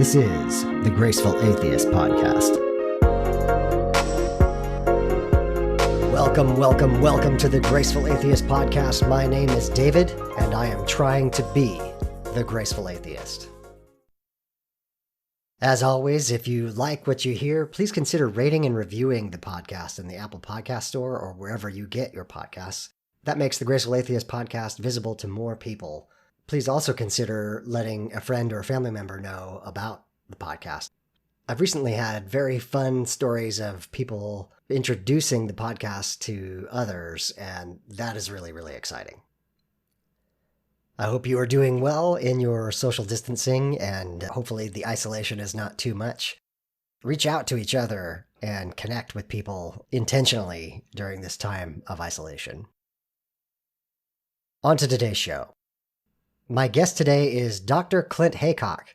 This is the Graceful Atheist Podcast. Welcome to the Graceful Atheist Podcast. My name is David, and I am trying to be the Graceful Atheist. As always, if you like what you hear, please consider rating and reviewing the podcast in the Apple Podcast Store or wherever you get your podcasts. That makes the Graceful Atheist Podcast visible to more people. Please also consider letting a friend or a family member know about the podcast. I've recently had very fun stories of people introducing the podcast to others, and that is really, really exciting. I hope you are doing well in your social distancing, and hopefully the isolation is not too much. Reach out to each other and connect with people intentionally during this time of isolation. On to today's show. My guest today is Dr. Clint Heacock.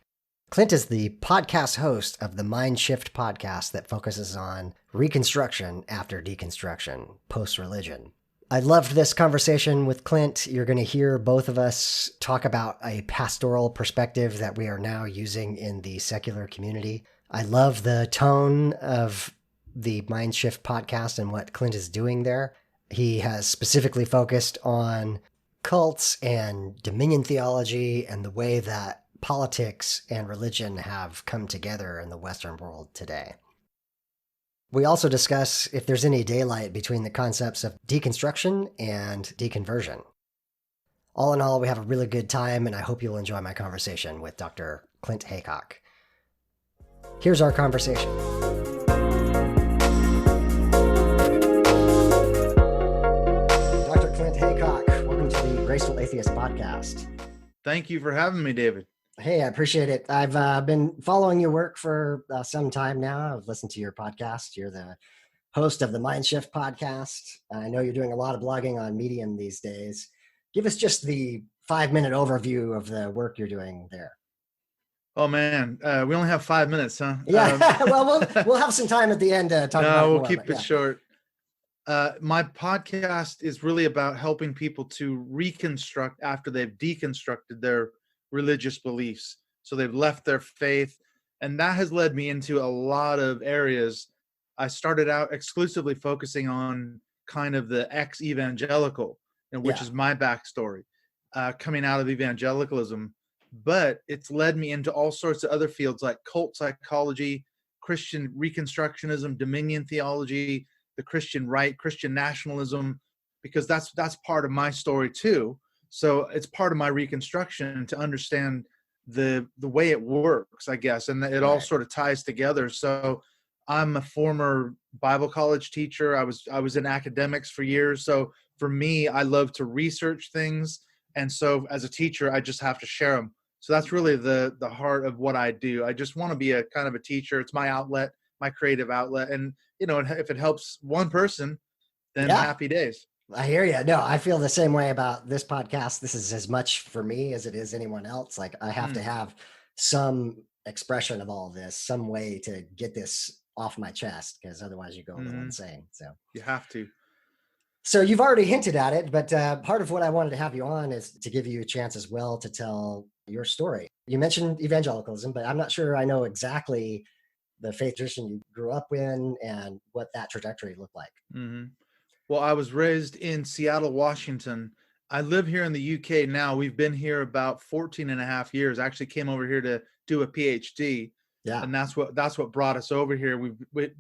Clint is the podcast host of the Mindshift Podcast that focuses on Reconstruction after Deconstruction, post-religion. I loved this conversation with Clint. You're going to hear both of us talk about a pastoral perspective that we are now using in the secular community. I love the tone of the Mindshift Podcast and what Clint is doing there. He has specifically focused on cults and dominion theology and the way that politics and religion have come together in the Western world today. We also discuss if there's any daylight between the concepts of deconstruction and deconversion. All in all, we have a really good time, and I hope you'll enjoy my conversation with Dr. Clint Heacock. Here's our conversation. Dr. Clint Heacock, welcome to the Graceful Atheist Podcast. Thank you for having me, David. Hey, I appreciate it. I've been following your work for some time now. I've listened to your podcast. You're the host of the Mindshift Podcast. I know you're doing a lot of blogging on Medium these days. Give us just the 5-minute overview of the work you're doing there. Oh, man. We only have 5 minutes, huh? Yeah. Well, we'll have some time at the end to talk about No, we'll more, keep it short. My podcast is really about helping people to reconstruct after they've deconstructed their religious beliefs. So they've left their faith, and that has led me into a lot of areas. I started out exclusively focusing on kind of the ex-evangelical, and which is my backstory, coming out of evangelicalism. But it's led me into all sorts of other fields like cult psychology, Christian reconstructionism, dominion theology, the Christian right, Christian nationalism, because that's part of my story too. So it's part of my reconstruction to understand the way it works, I guess, and it all sort of ties together. So I'm a former Bible college teacher. I was in academics for years. So for me, I love to research things, and so as a teacher, I just have to share them. So that's really the heart of what I do. I just want to be a kind of a teacher. It's my outlet, my creative outlet, and if it helps one person, then happy days. I hear you. No, I feel the same way about this podcast. This is as much for me as it is anyone else. Like I have to have some expression of all this, some way to get this off my chest, because otherwise you go a little insane. So you have to. So you've already hinted at it, but part of what I wanted to have you on is to give you a chance as well to tell your story. You mentioned evangelicalism, but I'm not sure I know exactly the faith tradition you grew up in and what that trajectory looked like. Mm-hmm. Well, I was raised in Seattle, Washington. I live here in the UK now. We've been here about 14 and a half years. I actually came over here to do a PhD. Yeah. And that's what brought us over here.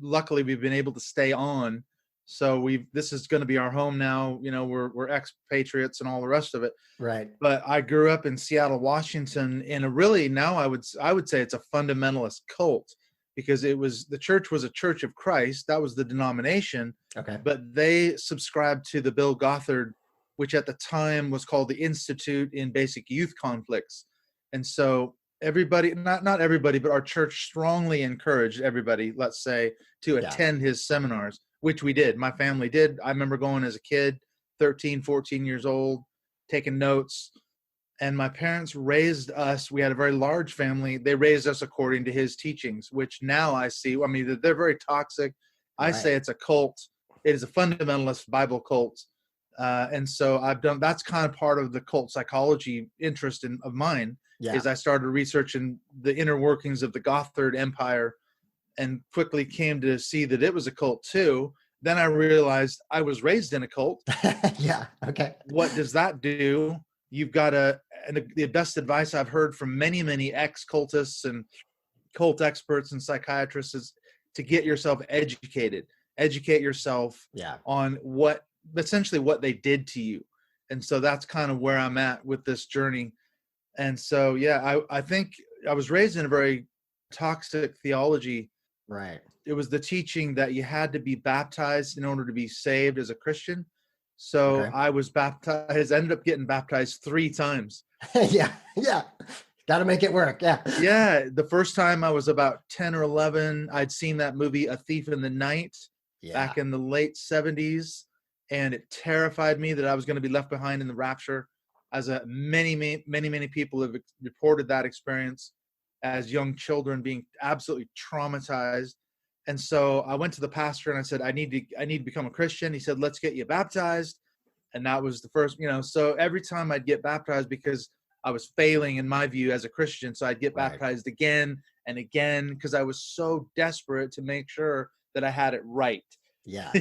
Luckily we've been able to stay on. So this is going to be our home now. We're expatriates and all the rest of it. Right. But I grew up in Seattle, Washington, in a really, now I would say it's a fundamentalist cult, because the church was a Church of Christ. That was the denomination. Okay. But they subscribed to the Bill Gothard, which at the time was called the Institute in Basic Youth Conflicts. And so everybody, not everybody, but our church strongly encouraged everybody, let's say, to attend his seminars, which we did. My family did. I remember going as a kid, 13, 14 years old, taking notes. And my parents raised us. We had a very large family. They raised us according to his teachings, which now I see. I mean, they're very toxic. I say it's a cult. It is a fundamentalist Bible cult. And so that's kind of part of the cult psychology interest of mine, Yeah. is I started researching the inner workings of the Gothard Empire and quickly came to see that it was a cult too. Then I realized I was raised in a cult. Yeah. Okay. What does that do? You've got and the best advice I've heard from many, many ex-cultists and cult experts and psychiatrists is to get yourself educated. Educate yourself Yeah. on essentially what they did to you. And so that's kind of where I'm at with this journey. And so, yeah, I think I was raised in a very toxic theology. Right. It was the teaching that you had to be baptized in order to be saved as a Christian. So Okay. I was baptized, ended up getting baptized 3 times. Yeah. Yeah. Got to make it work. Yeah. Yeah. The first time I was about 10 or 11. I'd seen that movie, A Thief in the Night, Yeah. back in the late 70s. And it terrified me that I was going to be left behind in the rapture. As many people have reported that experience as young children, being absolutely traumatized. And so I went to the pastor and I said, I need to become a Christian. He said, let's get you baptized. And that was the first, so every time I'd get baptized, because I was failing in my view as a Christian, so I'd get Right. baptized again and again, because I was so desperate to make sure that I had it right. Yeah.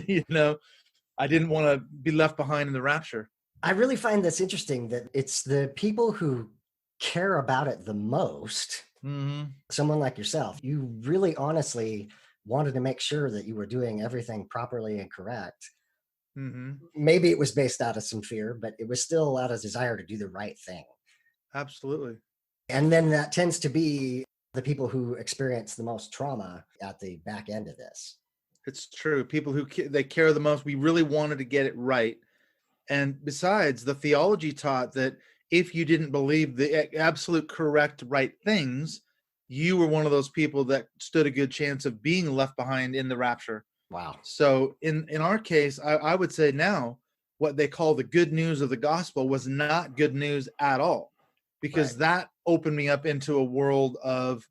I didn't want to be left behind in the rapture. I really find this interesting that it's the people who care about it the most. Mm-hmm. Someone like yourself, you really honestly wanted to make sure that you were doing everything properly and correct. Mm-hmm. Maybe it was based out of some fear, but it was still out of desire to do the right thing. Absolutely. And then that tends to be the people who experience the most trauma at the back end of this. It's true. People who they care the most, we really wanted to get it right. And besides, the theology taught that if you didn't believe the absolute correct right things, you were one of those people that stood a good chance of being left behind in the rapture. Wow. So in our case, I would say now what they call the good news of the gospel was not good news at all, because Right. that opened me up into a world of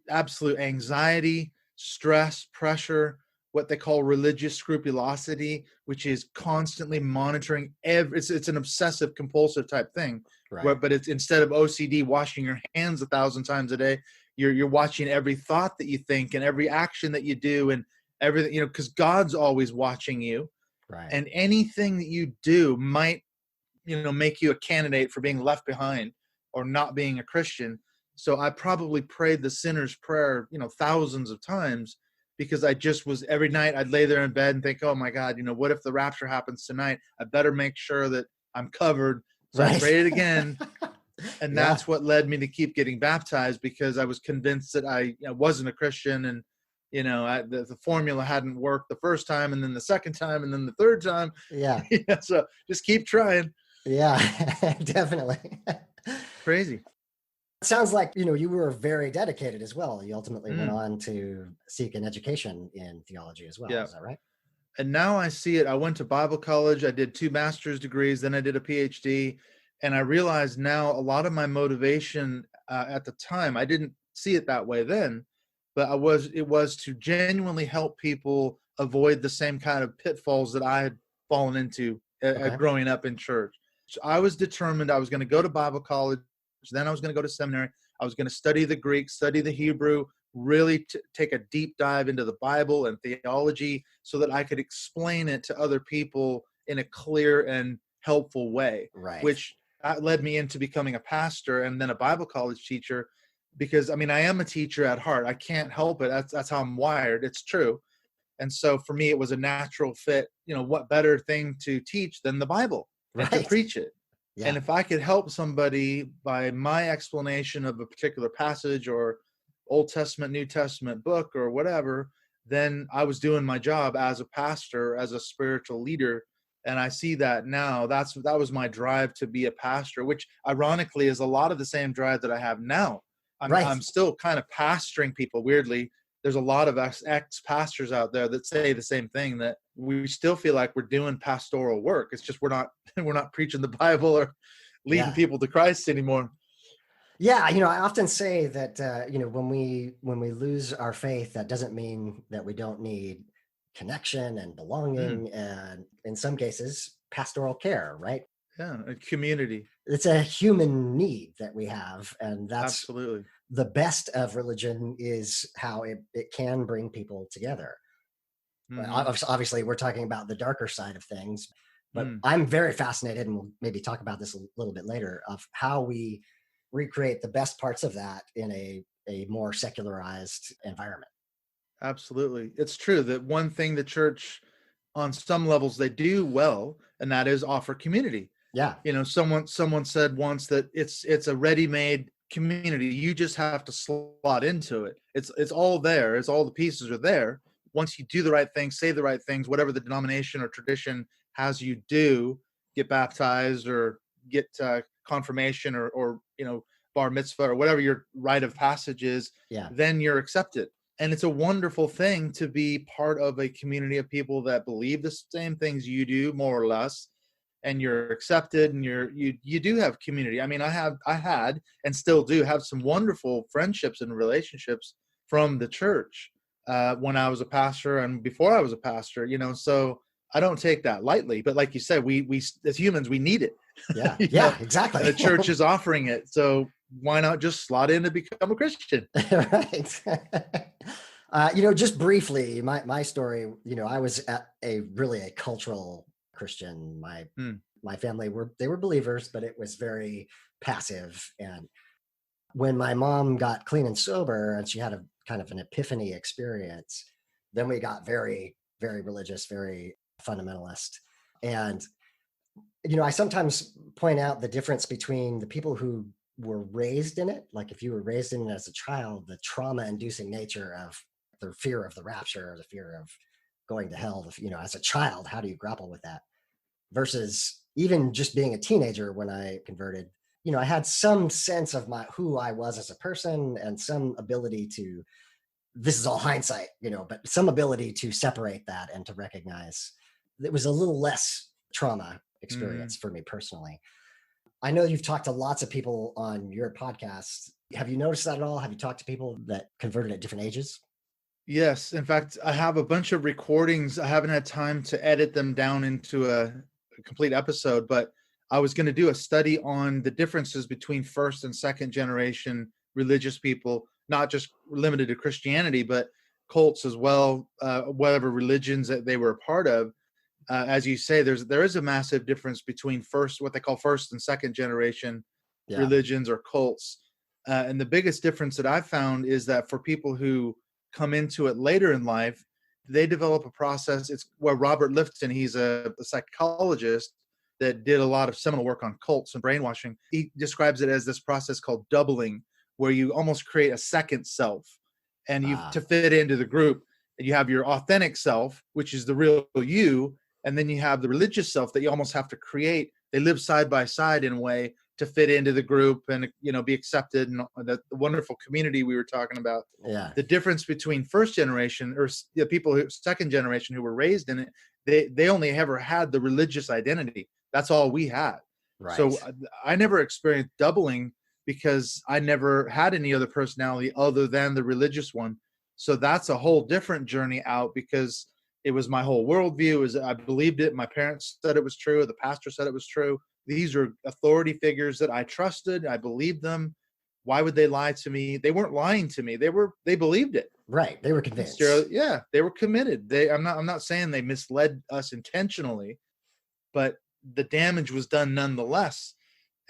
absolute anxiety, stress, pressure, what they call religious scrupulosity, which is constantly monitoring it's an obsessive compulsive type thing. Right. But it's, instead of OCD washing your hands 1,000 times a day, you're watching every thought that you think and every action that you do and everything, because God's always watching you. Right. And anything that you do might make you a candidate for being left behind or not being a Christian. So I probably prayed the sinner's prayer, thousands of times, because I just was, every night I'd lay there in bed and think, oh my God, what if the rapture happens tonight? I better make sure that I'm covered. So Right. I prayed it again. And Yeah. that's what led me to keep getting baptized, because I was convinced that I wasn't a Christian. And, the formula hadn't worked the first time, and then the second time, and then the third time. Yeah. So just keep trying. Yeah, definitely. Crazy. It sounds like, you were very dedicated as well. You ultimately went on to seek an education in theology as well. Yeah. Is that right? And now I see it. I went to Bible college. I did 2 master's degrees. Then I did a PhD. And I realize now a lot of my motivation at the time, I didn't see it that way then, but it was to genuinely help people avoid the same kind of pitfalls that I had fallen into growing up in church. So I was determined I was going to go to Bible college. Then I was going to go to seminary. I was going to study the Greek, study the Hebrew, really take a deep dive into the Bible and theology so that I could explain it to other people in a clear and helpful way. Right. Which that led me into becoming a pastor and then a Bible college teacher, because I am a teacher at heart. I can't help it. That's how I'm wired. It's true. And so for me, it was a natural fit. What better thing to teach than the Bible and to preach it? Yeah. And if I could help somebody by my explanation of a particular passage or Old Testament, New Testament book or whatever, then I was doing my job as a pastor, as a spiritual leader. And I see that now. That was my drive to be a pastor, which ironically is a lot of the same drive that I have now. I'm still kind of pastoring people. Weirdly, there's a lot of ex-pastors out there that say the same thing, that we still feel like we're doing pastoral work. It's just we're not preaching the Bible or leading people to Christ anymore. Yeah, I often say that when we lose our faith, that doesn't mean that we don't need connection and belonging, and in some cases, pastoral care, right? Yeah, a community. It's a human need that we have, and that's Absolutely. the best of religion, is how it can bring people together. Hmm. Obviously, we're talking about the darker side of things, but Mm. I'm very fascinated, and we'll maybe talk about this a little bit later, of how we recreate the best parts of that in a more secularized environment. Absolutely. It's true that one thing the church, on some levels, they do well, and that is offer community. Yeah, Someone said once that it's a ready-made community. You just have to slot into it. It's all there. It's all the pieces are there. Once you do the right things, say the right things, whatever the denomination or tradition has you do, get baptized or get confirmation or bar mitzvah or whatever your rite of passage is, yeah, then you're accepted. And it's a wonderful thing to be part of a community of people that believe the same things you do, more or less, and you're accepted, and you do have community. I mean, I had and still do have some wonderful friendships and relationships from the church when I was a pastor and before I was a pastor. So I don't take that lightly. But like you said, we as humans, we need it. yeah, you know, yeah, exactly. and the church is offering it. So why not just slot in to become a Christian? Right. Just briefly, my story, I was at a cultural Christian. Hmm. My family they were believers, but it was very passive. And when my mom got clean and sober and she had a kind of an epiphany experience, then we got very, very religious, very fundamentalist. And I sometimes point out the difference between the people who were raised in it. Like if you were raised in it as a child, the trauma inducing nature of the fear of the rapture, or the fear of going to hell, as a child, how do you grapple with that? Versus even just being a teenager when I converted, I had some sense of who I was as a person, and some ability to, this is all hindsight, but some ability to separate that and to recognize it was a little less trauma Hmm. experience for me personally. I know you've talked to lots of people on your podcast. Have you noticed that at all? Have you talked to people that converted at different ages? Yes. In fact, I have a bunch of recordings. I haven't had time to edit them down into a complete episode, but I was going to do a study on the differences between first and second generation religious people, not just limited to Christianity, but cults as well, whatever religions that they were a part of. As you say, there is a massive difference between what they call first and second generation Yeah. religions or cults. And the biggest difference that I've found is that for people who come into it later in life, they develop a process. It's where Robert Lifton, he's a psychologist that did a lot of seminal work on cults and brainwashing. He describes it as this process called doubling, where you almost create a second self, and you Ah, to fit into the group. You have your authentic self, which is the real you, and then you have the religious self that you almost have to create. They live side by side in a way to fit into the group and be accepted, and the wonderful community we were talking about. yeah. The difference between first generation or people who second generation who were raised in it, they only ever had the religious identity. That's all we had. Right. So I never experienced doubling because I never had any other personality other than the religious one. So that's a whole different journey out, because it was my whole worldview. I believed it. My parents said it was true. The pastor said it was true. These are authority figures that I trusted. I believed them. Why would they lie to me? They weren't lying to me. They believed it. Right. They were convinced. Yeah, they were committed. I'm not saying they misled us intentionally, but the damage was done nonetheless.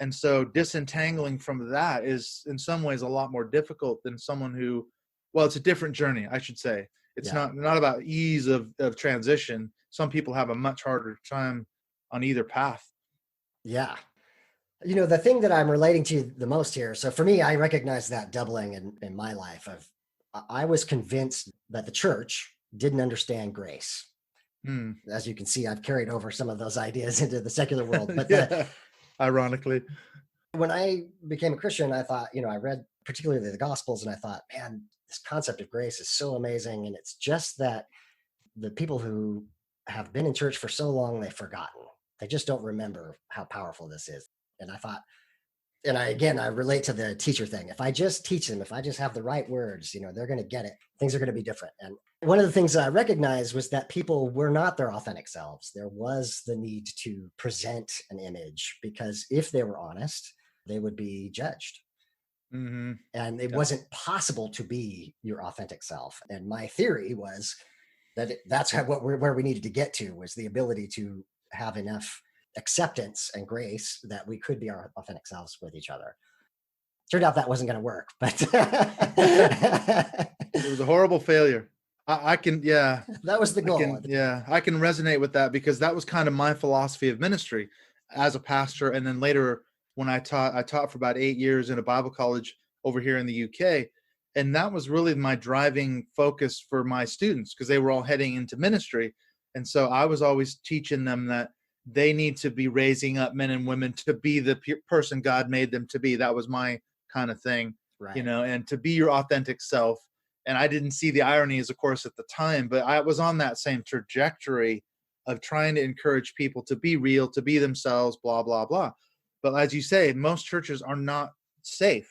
And so disentangling from that is in some ways a lot more difficult than someone who, well, it's a different journey, I should say. It's Yeah. not about ease of transition. Some people have a much harder time on either path. Yeah. The thing that I'm relating to the most here. So for me, I recognize that doubling in my life of I was convinced that the church didn't understand grace. Hmm. As you can see, I've carried over some of those ideas into the secular world. But Yeah, ironically. when I became a Christian, I thought, I read particularly the Gospels, and I thought, man, this concept of grace is so amazing. And it's just that the people who have been in church for so long, they've forgotten. They just don't remember how powerful this is. And I thought, and I relate to the teacher thing. If I just teach them, if I just have the right words, they're going to get it. Things are going to be different. And One of the things I recognized was that people were not their authentic selves. There was the need to present an image because if they were honest, they would be judged. Mm-hmm. And it Yeah. wasn't possible to be your authentic self. And my theory was that that's where we needed to get to, was the ability to have enough acceptance and grace that we could be our authentic selves with each other. Turned out that wasn't going to work, but It was a horrible failure. I can, yeah. That was the goal. I can resonate with that because that was kind of my philosophy of ministry as a pastor. And then later when I taught for about 8 years in a Bible college over here in the UK. And that was really my driving focus for my students because they were all heading into ministry. And so I was always teaching them that they need to be raising up men and women to be the person God made them to be. That was my kind of thing, right. And to be your authentic self. And I didn't see the ironies, of course, at the time, but I was on that same trajectory of trying to encourage people to be real, to be themselves, blah, blah, blah. But as you say, most churches are not safe.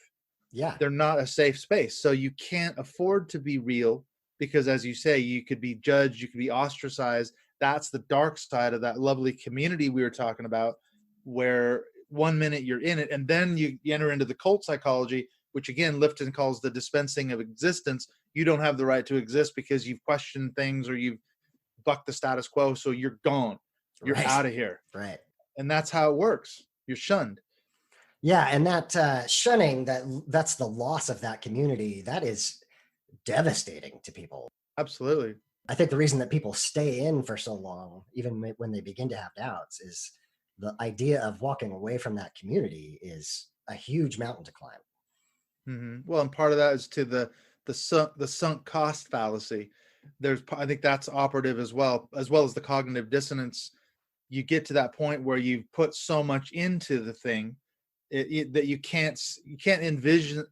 Yeah. They're not a safe space. So you can't afford to be real because, as you say, you could be judged, you could be ostracized. That's the dark side of that lovely community we were talking about, where 1 minute you're in it, and then you enter into the cult psychology, which again, Lifton calls the dispensing of existence. You don't have the right to exist because you've questioned things or you've bucked the status quo. So you're gone. You're out of here. Right. And that's how it works. You're shunned. Yeah. And that shunning, that's the loss of that community. That is devastating to people. Absolutely. I think the reason that people stay in for so long, even when they begin to have doubts, is the idea of walking away from that community is a huge mountain to climb. Mm-hmm. Well, and part of that is to the sunk cost fallacy. I think that's operative as well as the cognitive dissonance. You get to that point where you've put so much into the thing that you can't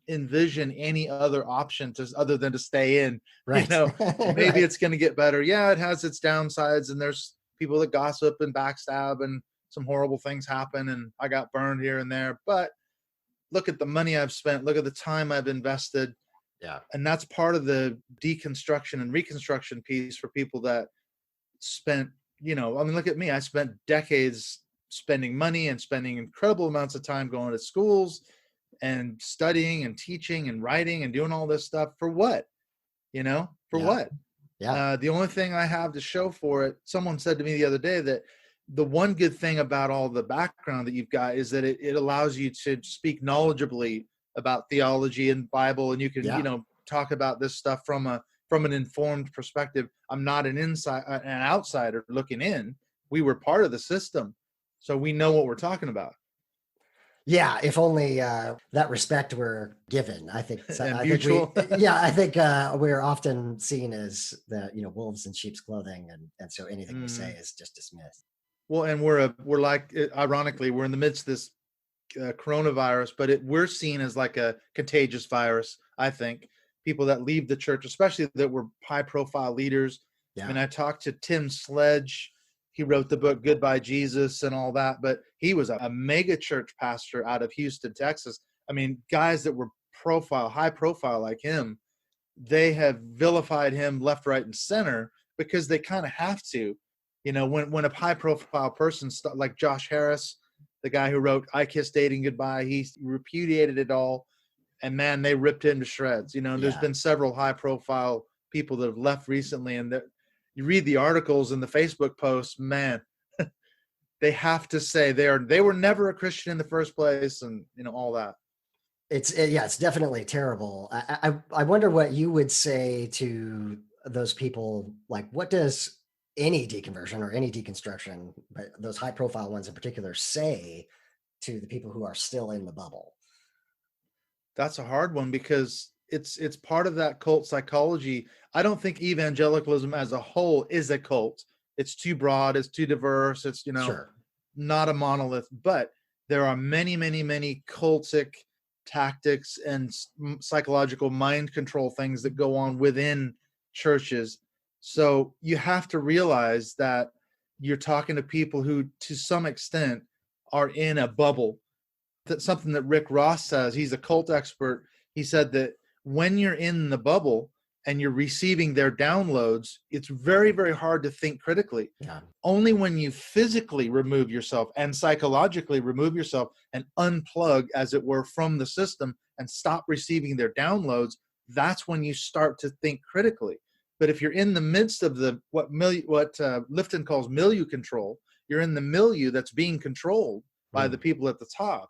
envision any other option other than to stay in. Right. Maybe right. It's going to get better. Yeah, it has its downsides, and there's people that gossip and backstab, and some horrible things happen, and I got burned here and there. But look at the money I've spent. Look at the time I've invested. Yeah. And that's part of the deconstruction and reconstruction piece for people that spent, look at me. I spent decades spending money and spending incredible amounts of time going to schools and studying and teaching and writing and doing all this stuff for what? What? Yeah. The only thing I have to show for it, someone said to me the other day that the one good thing about all the background that you've got is that it allows you to speak knowledgeably about theology and Bible, and you can, talk about this stuff from an informed perspective. I'm not an outsider looking in. We were part of the system, so we know what we're talking about. Yeah, if only that respect were given. I think. Mutual. I think we're often seen as the wolves in sheep's clothing, and so anything we say is just dismissed. Well, and we're like, ironically, we're in the midst of this coronavirus, but we're seen as like a contagious virus. I think people that leave the church, especially that were high-profile leaders. Yeah. I mean, I talked to Tim Sledge. He wrote the book Goodbye Jesus and all that, but he was a mega church pastor out of Houston, Texas. I mean, guys that were high profile like him, they have vilified him left, right, and center because they kind of have to. When a high profile person like Josh Harris, the guy who wrote I Kiss Dating Goodbye, he repudiated it all, and man, they ripped him to shreds. There's been several high profile people that have left recently, and you read the articles and the Facebook posts, man, they have to say they were never a Christian in the first place, and all that. It's definitely terrible. I wonder what you would say to those people. Like, what does any deconversion or any deconstruction, but those high profile ones in particular, say to the people who are still in the bubble? That's a hard one because it's part of that cult psychology. I don't think evangelicalism as a whole is a cult. It's too broad, it's too diverse, it's Sure. Not a monolith, but there are many, many, many cultic tactics and psychological mind control things that go on within churches. So you have to realize that you're talking to people who to some extent are in a bubble. That's something that Rick Ross says. He's a cult expert. He said that when you're in the bubble, and you're receiving their downloads, it's very, very hard to think critically. Yeah. Only when you physically remove yourself and psychologically remove yourself and unplug, as it were, from the system and stop receiving their downloads, that's when you start to think critically. But if you're in the midst of the what Lifton calls milieu control, you're in the milieu that's being controlled by the people at the top.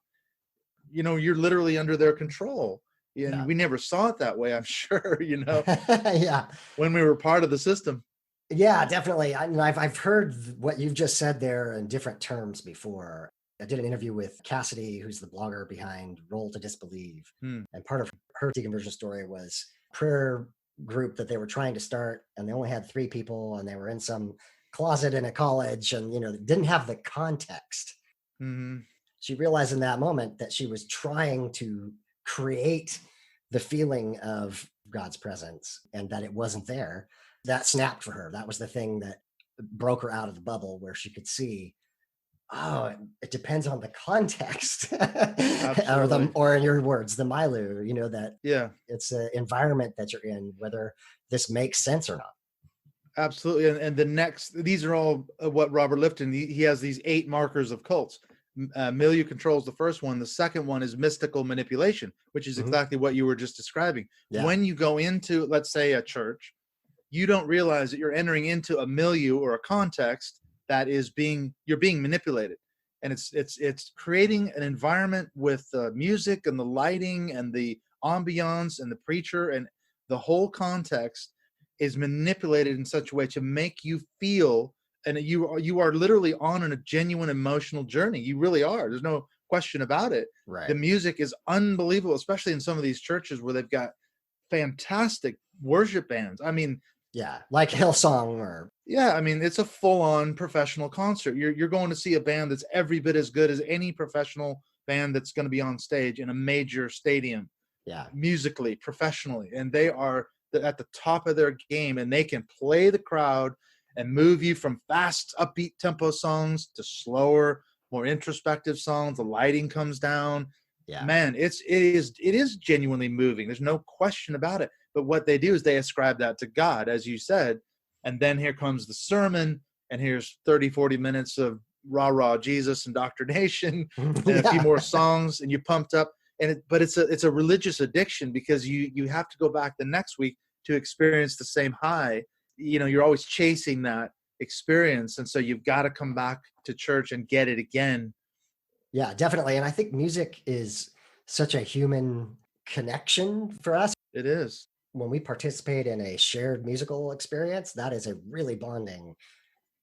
You're literally under their control. And we never saw it that way, I'm sure, Yeah. when we were part of the system. Yeah, definitely. I've heard what you've just said there in different terms before. I did an interview with Cassidy, who's the blogger behind Roll to Disbelieve. And part of her deconversion story was prayer group that they were trying to start, and they only had 3 people, and they were in some closet in a college, and didn't have the context. She realized in that moment that she was trying to create the feeling of God's presence and that it wasn't there. That snapped for her. That was the thing that broke her out of the bubble, where she could see, oh, it depends on the context. or in your words, the milieu, that it's an environment that you're in, whether this makes sense or not. Absolutely. And these are all what Robert Lifton, he has these 8 markers of cults. Milieu control is the first one. The second one is mystical manipulation, which is exactly what you were just describing. Yeah. When you go into, let's say, a church, you don't realize that you're entering into a milieu or a context that you're being manipulated. And it's creating an environment with the music and the lighting and the ambiance and the preacher, and the whole context is manipulated in such a way to make you feel, and you are literally on a genuine emotional journey. You really are. There's no question about it. Right. The music is unbelievable, especially in some of these churches where they've got fantastic worship bands. I mean, like Hillsong or it's a full-on professional concert. You're going to see a band that's every bit as good as any professional band that's going to be on stage in a major stadium. Musically, professionally, and they are at the top of their game, and they can play the crowd and move you from fast, upbeat tempo songs to slower, more introspective songs. The lighting comes down. Man, it is genuinely moving. There's no question about it. But what they do is they ascribe that to God, as you said. And then here comes the sermon, and here's 30, 40 minutes of rah-rah Jesus indoctrination, and a few more songs, and you're pumped up. But it's a religious addiction, because you have to go back the next week to experience the same high. You're always chasing that experience. And so you've got to come back to church and get it again. Yeah, definitely. And I think music is such a human connection for us. It is. When we participate in a shared musical experience, that is a really bonding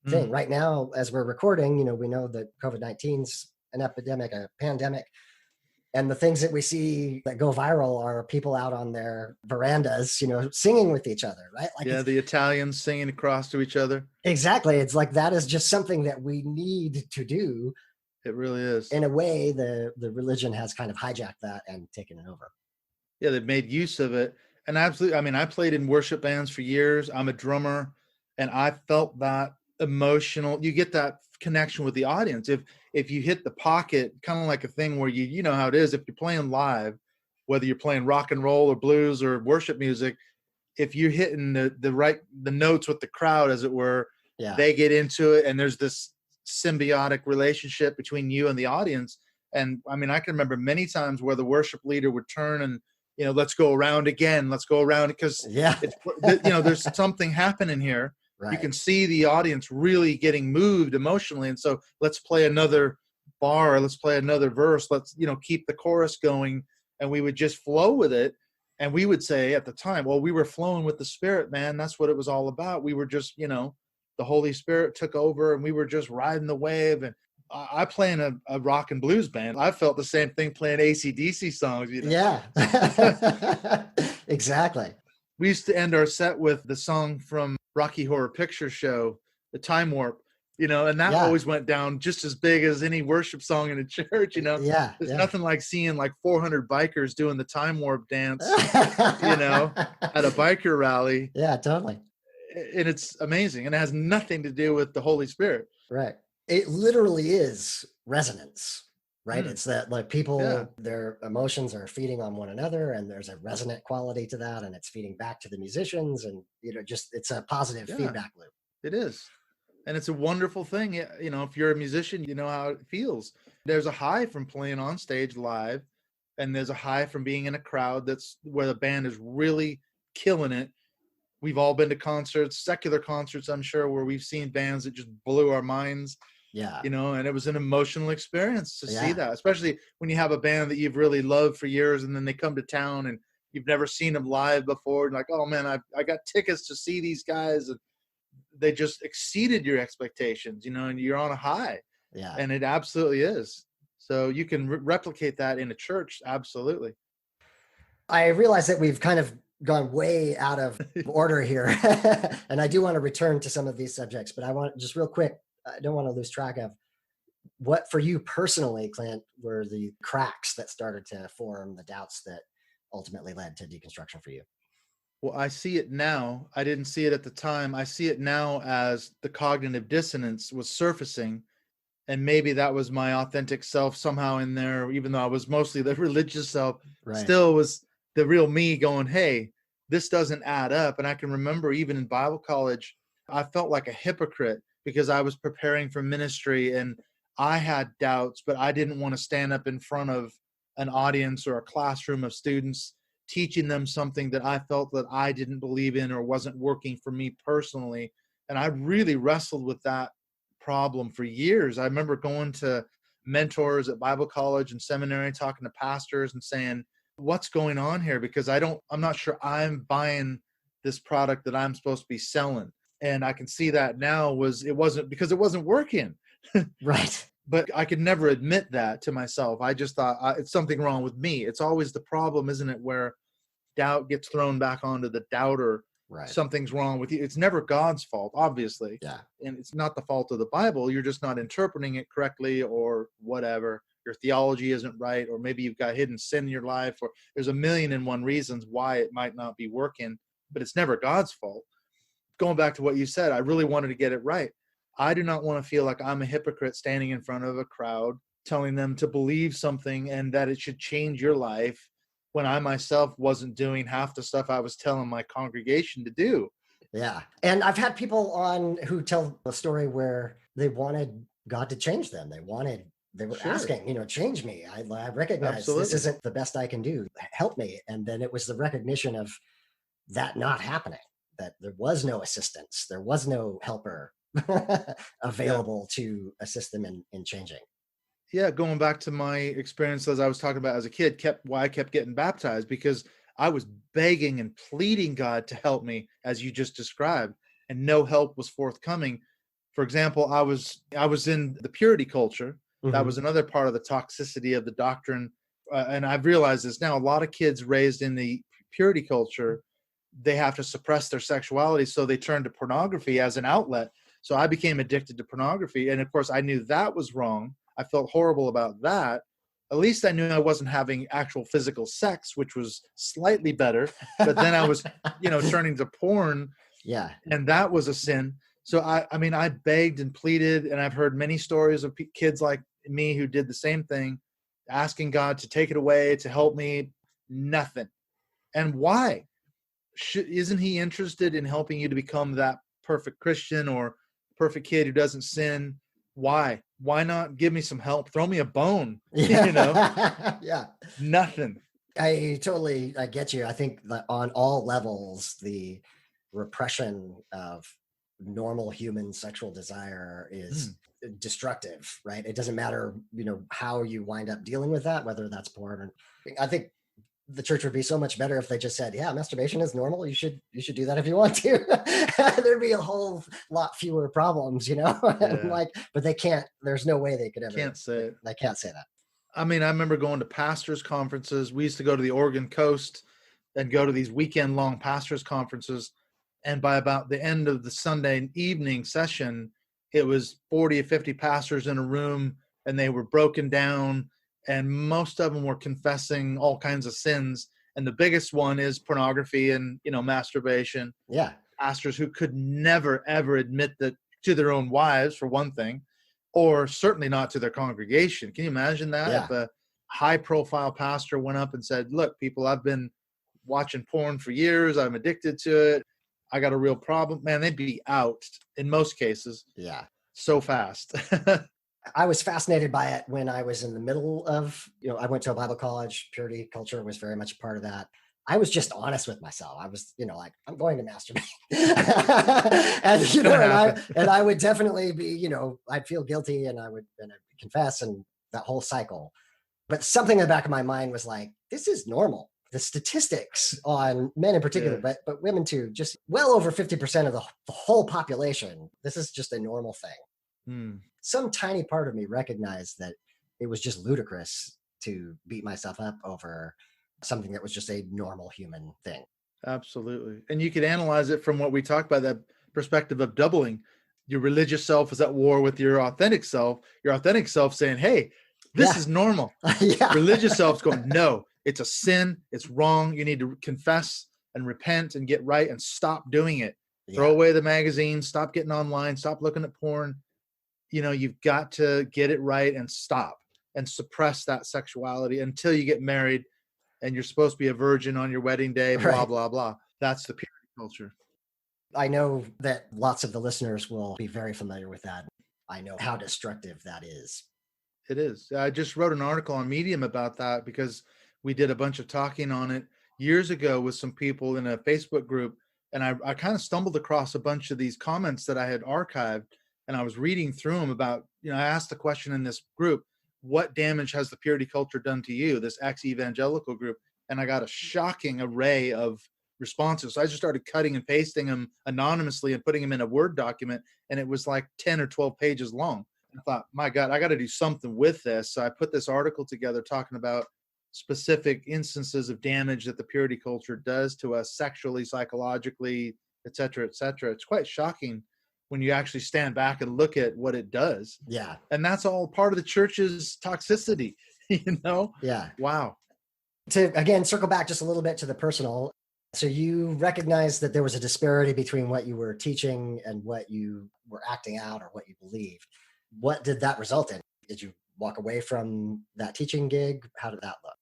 thing. Right now, as we're recording, we know that COVID-19's an epidemic, a pandemic. And the things that we see that go viral are people out on their verandas, singing with each other, right? Like the Italians singing across to each other. Exactly. It's like that is just something that we need to do. It really is. In a way, the religion has kind of hijacked that and taken it over. Yeah, they've made use of it. And absolutely, I played in worship bands for years. I'm a drummer, and I felt that emotional. You get that connection with the audience. If you hit the pocket, kind of like a thing where you know how it is, if you're playing live, whether you're playing rock and roll or blues or worship music, if you're hitting the notes with the crowd, as it were, they get into it, and there's this symbiotic relationship between you and the audience. And I can remember many times where the worship leader would turn and, let's go around again, because there's something happening here. Right. You can see the audience really getting moved emotionally. And so let's play another bar, let's play another verse, let's, keep the chorus going. And we would just flow with it. And we would say at the time, well, we were flowing with the Spirit, man. That's what it was all about. We were just, the Holy Spirit took over, and we were just riding the wave. And I play in a rock and blues band. I felt the same thing playing AC/DC songs. Yeah, exactly. We used to end our set with the song from Rocky Horror Picture Show, The Time Warp, and that always went down just as big as any worship song in a church, There's nothing like seeing like 400 bikers doing the Time Warp dance, at a biker rally. Yeah, totally. And it's amazing. And it has nothing to do with the Holy Spirit. Right. It literally is resonance. right? Mm, It's that like yeah, people, their emotions are feeding on one another, and there's a resonant quality to that, and it's feeding back to the musicians, and just it's a positive yeah, feedback loop. it is. And it's a wonderful thing. If you're a musician, you know how it feels. There's a high from playing on stage live, and there's a high from being in a crowd that's where the band is really killing it. We've all been to concerts, secular concerts, I'm sure, where we've seen bands that just blew our minds, Yeah, and it was an emotional experience to see yeah, that, especially when you have a band that you've really loved for years and then they come to town and you've never seen them live before. And like, oh man, I got tickets to see these guys. And they just exceeded your expectations, and you're on a high. yeah. And it absolutely is. So you can replicate that in a church. Absolutely. I realize that we've kind of gone way out of order here, and I do want to return to some of these subjects, but I want just real quick. I don't want to lose track of what, for you personally, Clint, were the cracks that started to form, the doubts that ultimately led to deconstruction for you. Well, I see it now. I didn't see it at the time. I see it now as the cognitive dissonance was surfacing. And maybe that was my authentic self somehow in there, even though I was mostly the religious self, Right. still was the real me going, hey, this doesn't add up. And I can remember even in Bible college, I felt like a hypocrite because I was preparing for ministry and I had doubts, but I didn't want to stand up in front of an audience or a classroom of students teaching them something that I felt that I didn't believe in or wasn't working for me personally. And I really wrestled with that problem for years. I remember going to mentors at Bible college and seminary, talking to pastors and saying, what's going on here? Because I'm not sure I'm buying this product that I'm supposed to be selling. And I can see that now it wasn't working. Right. But I could never admit that to myself. I just thought it's something wrong with me. It's always the problem, isn't it? Where doubt gets thrown back onto the doubter. Right. Something's wrong with you. It's never God's fault, obviously. Yeah. And it's not the fault of the Bible. You're just not interpreting it correctly or whatever. Your theology isn't right, or maybe you've got hidden sin in your life, or there's a million and one reasons why it might not be working, but it's never God's fault. Going back to what you said, I really wanted to get it right. I do not want to feel like I'm a hypocrite standing in front of a crowd telling them to believe something and that it should change your life when I myself wasn't doing half the stuff I was telling my congregation to do. Yeah. And I've had people on who tell a story where they wanted God to change them. They were Sure, asking, change me. I recognize this absolutely. isn't the best I can do. Help me. And then it was the recognition of that not happening, that there was no assistance, there was no helper Yeah. available to assist them in changing. Yeah, going back to my experience as I was talking about as a kid, why I kept getting baptized, because I was begging and pleading God to help me, as you just described, and no help was forthcoming. For example, I was in the purity culture. That Hmm. was another part of the toxicity of the doctrine, and I've realized this now. A lot of kids raised in the purity culture, they have to suppress their sexuality, so they turn to pornography as an outlet. So I became addicted to pornography, and of course, I knew that was wrong. I felt horrible about that. At least I knew I wasn't having actual physical sex, which was slightly better. But then I was, turning to porn, Yeah. and that was a sin. So I mean, I begged and pleaded, and I've heard many stories of kids like me who did the same thing, asking God to take it away, to help me. Nothing. And why? Isn't He interested in helping you to become that perfect Christian or perfect kid who doesn't sin? Why not give me some help? Throw me a bone. Yeah. Yeah. Nothing. I get you. I think that on all levels, the repression of normal human sexual desire is Mm, destructive, right? It doesn't matter, how you wind up dealing with that, whether that's porn or I think the church would be so much better if they just said, yeah, masturbation is normal. You should do that if you want to. There'd be a whole lot fewer problems, yeah, like, but they can't, there's no way they could ever, can't say it. they can't say that. I mean, I remember going to pastors' conferences. We used to go to the Oregon coast and go to these weekend long pastors' conferences. And by about the end of the Sunday evening session, it was 40 or 50 pastors in a room, and they were broken down. And most of them were confessing all kinds of sins. And the biggest one is pornography and, masturbation. Yeah. Pastors who could never, ever admit that to their own wives, for one thing. or certainly not to their congregation. Can you imagine that? Yeah. If a high profile pastor went up and said, look, people, I've been watching porn for years. I'm addicted to it. I got a real problem. Man, they'd be out in most cases. Yeah. So fast. I was fascinated by it when I was in the middle of, I went to a Bible college. Purity culture was very much a part of that. I was just honest with myself. I was, like, I'm going to masturbate. and I would definitely be, I'd feel guilty and I'd confess and that whole cycle. But something in the back of my mind was like, this is normal. The statistics on men in particular, Yes. but women too, just well over 50% of the whole population. This is just a normal thing. Some tiny part of me recognized that it was just ludicrous to beat myself up over something that was just a normal human thing. Absolutely. And you could analyze it from what we talked about, that perspective of doubling. Your religious self is at war with your authentic self saying, hey, this is normal. Religious self's going, no, it's a sin. It's wrong. You need to confess and repent and get right and stop doing it. Throw away the magazine, stop getting online, stop looking at porn. You've got to get it right and stop and suppress that sexuality until you get married and you're supposed to be a virgin on your wedding day, blah, blah, blah. That's the purity culture. I know that lots of the listeners will be very familiar with that. I know how destructive that is. It is. I just wrote an article on Medium about that because we did a bunch of talking on it years ago with some people in a Facebook group. And I kind of stumbled across a bunch of these comments that I had archived. And I was reading through them about, I asked the question in this group, what damage has the purity culture done to you, this ex-evangelical group? And I got a shocking array of responses. So I just started cutting and pasting them anonymously and putting them in a Word document. And it was like 10 or 12 pages long. I thought, my God, I got to do something with this. So I put this article together talking about specific instances of damage that the purity culture does to us sexually, psychologically, et cetera, et cetera. It's quite shocking when you actually stand back and look at what it does. Yeah. And that's all part of the church's toxicity, Yeah. Wow. To, again, circle back just a little bit to the personal. So you recognized that there was a disparity between what you were teaching and what you were acting out or what you believed. What did that result in? Did you walk away from that teaching gig? How did that look?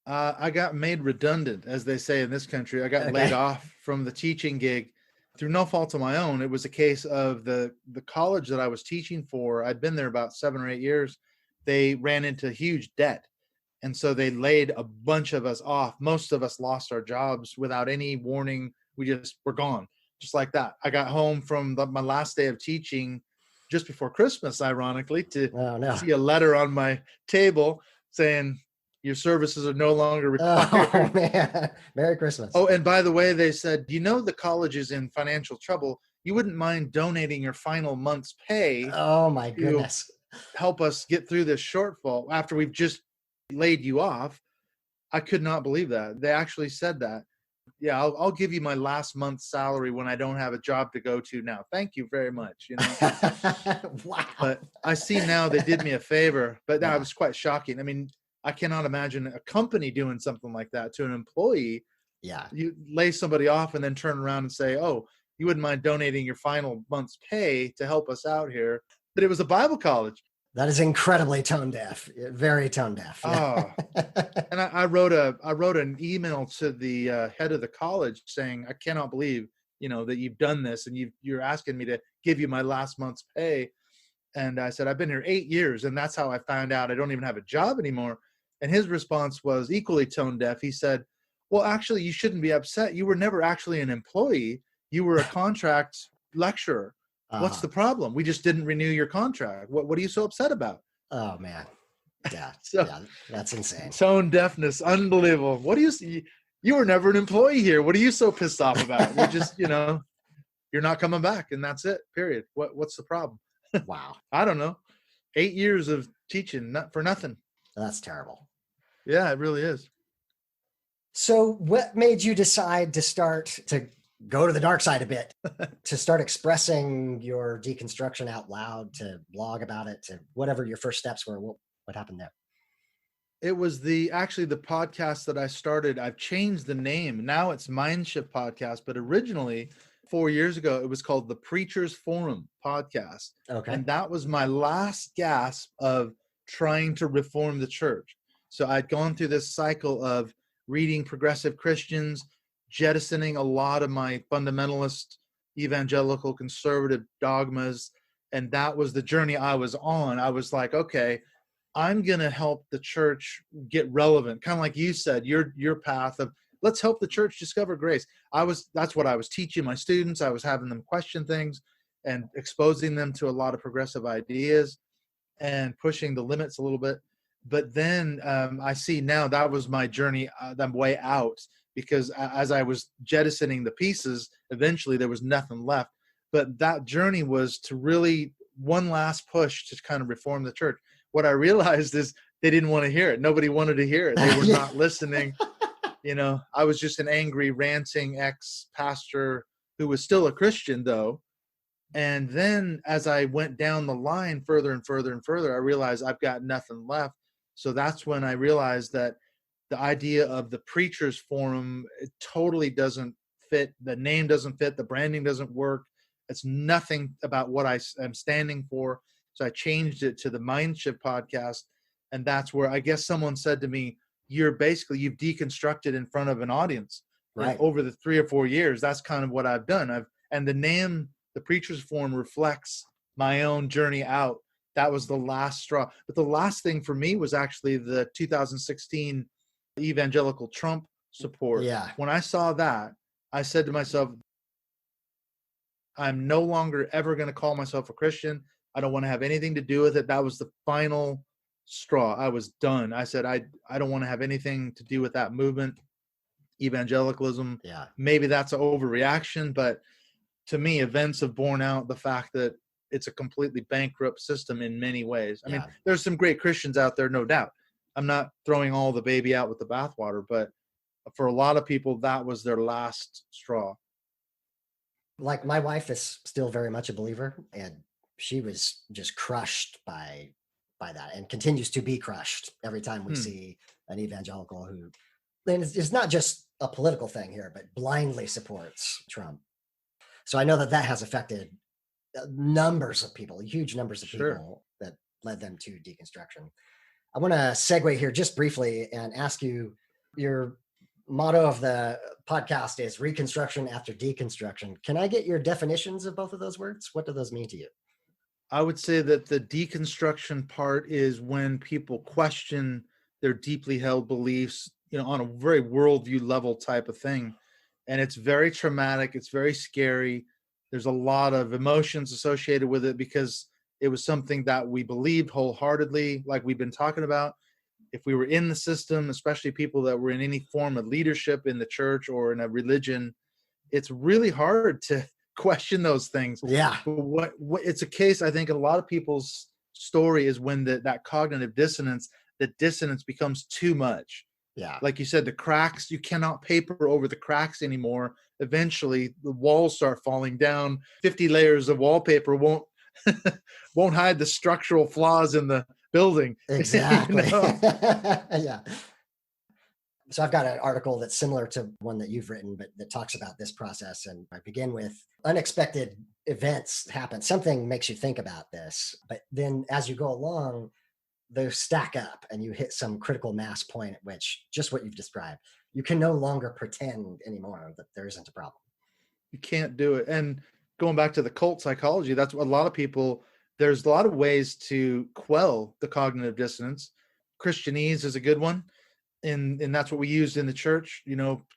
I got made redundant, as they say in this country. I got laid off from the teaching gig through no fault of my own. It was a case of the college that I was teaching for. I'd been there about 7 or 8 years. They ran into huge debt. And so they laid a bunch of us off. Most of us lost our jobs without any warning. We just were gone, just like that. I got home from my last day of teaching just before Christmas, ironically, to see a letter on my table saying, your services are no longer required. Oh, man. Merry Christmas. Oh, and by the way, they said, the college is in financial trouble. You wouldn't mind donating your final month's pay. Oh, my goodness. Help us get through this shortfall after we've just laid you off. I could not believe that. They actually said that. Yeah, I'll give you my last month's salary when I don't have a job to go to now. Thank you very much. Wow. But I see now they did me a favor, but that was quite shocking. I mean, I cannot imagine a company doing something like that to an employee. Yeah. You lay somebody off and then turn around and say, oh, you wouldn't mind donating your final month's pay to help us out here. But it was a Bible college. That is incredibly tone deaf, very tone deaf. Oh, and I wrote an email to the head of the college saying, I cannot believe, that you've done this and you're asking me to give you my last month's pay. And I said, I've been here 8 years and that's how I found out I don't even have a job anymore. And his response was equally tone deaf. He said, well, actually, you shouldn't be upset. You were never actually an employee. You were a contract lecturer. What's the problem? We just didn't renew your contract. What are you so upset about? Oh, man. Yeah. That's insane. Tone deafness. Unbelievable. What do you were never an employee here. What are you so pissed off about? We're just, you're not coming back and that's it, period. What's the problem? Wow. I don't know. 8 years of teaching for nothing. That's terrible. Yeah, it really is. So what made you decide to go to the dark side a bit, to start expressing your deconstruction out loud, to blog about it, to whatever your first steps were? What happened there? It was actually the podcast that I started. I've changed the name. Now it's Mindshift Podcast, but originally 4 years ago. It was called the Preacher's Forum Podcast. Okay. And that was my last gasp of trying to reform the church. So I'd gone through this cycle of reading progressive Christians, jettisoning a lot of my fundamentalist, evangelical, conservative dogmas. And that was the journey I was on. I was like, okay, I'm going to help the church get relevant. Kind of like you said, your path of let's help the church discover grace. That's what I was teaching my students. I was having them question things and exposing them to a lot of progressive ideas and pushing the limits a little bit. But then I see now that was my journey, that way out, because as I was jettisoning the pieces, eventually there was nothing left. But that journey was to really one last push to kind of reform the church. What I realized is they didn't want to hear it. Nobody wanted to hear it. They were not listening. You know, I was just an angry, ranting ex-pastor who was still a Christian, though. And then as I went down the line further and further and further, I realized I've got nothing left. So that's when I realized that the idea of the Preacher's Forum, it totally doesn't fit. The name doesn't fit. The branding doesn't work. It's nothing about what I am standing for. So I changed it to the Mindshift Podcast. And that's where I guess someone said to me, you've deconstructed in front of an audience. Right. And over the 3 or 4 years, that's kind of what I've done. And the name, the Preacher's Forum, reflects my own journey out. That was the last straw. But the last thing for me was actually the 2016 evangelical Trump support. Yeah. When I saw that, I said to myself, I'm no longer ever going to call myself a Christian. I don't want to have anything to do with it. That was the final straw. I was done. I said, I don't want to have anything to do with that movement, evangelicalism. Yeah. Maybe that's an overreaction, but to me, events have borne out the fact that it's a completely bankrupt system in many ways. I mean, there's some great Christians out there, no doubt. I'm not throwing all the baby out with the bathwater, but for a lot of people, that was their last straw. Like my wife is still very much a believer, and she was just crushed by that, and continues to be crushed every time we see an evangelical who, and it's not just a political thing here, but blindly supports Trump. So I know that has affected numbers of people, huge numbers of people, that led them to deconstruction. I want to segue here just briefly and ask you, your motto of the podcast is Reconstruction after Deconstruction. Can I get your definitions of both of those words? What do those mean to you? I would say that the deconstruction part is when people question their deeply held beliefs, on a very worldview level type of thing. And it's very traumatic. It's very scary. There's a lot of emotions associated with it because it was something that we believed wholeheartedly, like we've been talking about. If we were in the system, especially people that were in any form of leadership in the church or in a religion, it's really hard to question those things. Yeah. But what it's a case, I think, in a lot of people's story is when that cognitive dissonance, the dissonance becomes too much. Yeah. Like you said, the cracks, you cannot paper over the cracks anymore. Eventually the walls start falling down. 50 layers of wallpaper won't hide the structural flaws in the building. Exactly. Yeah. So I've got an article that's similar to one that you've written, but that talks about this process. And I begin with unexpected events happen. Something makes you think about this, but then as you go along, they stack up and you hit some critical mass point at which, just what you've described, you can no longer pretend anymore that there isn't a problem. You can't do it. And going back to the cult psychology, that's what a lot of people, there's a lot of ways to quell the cognitive dissonance. Christianese is a good one. And that's what we used in the church,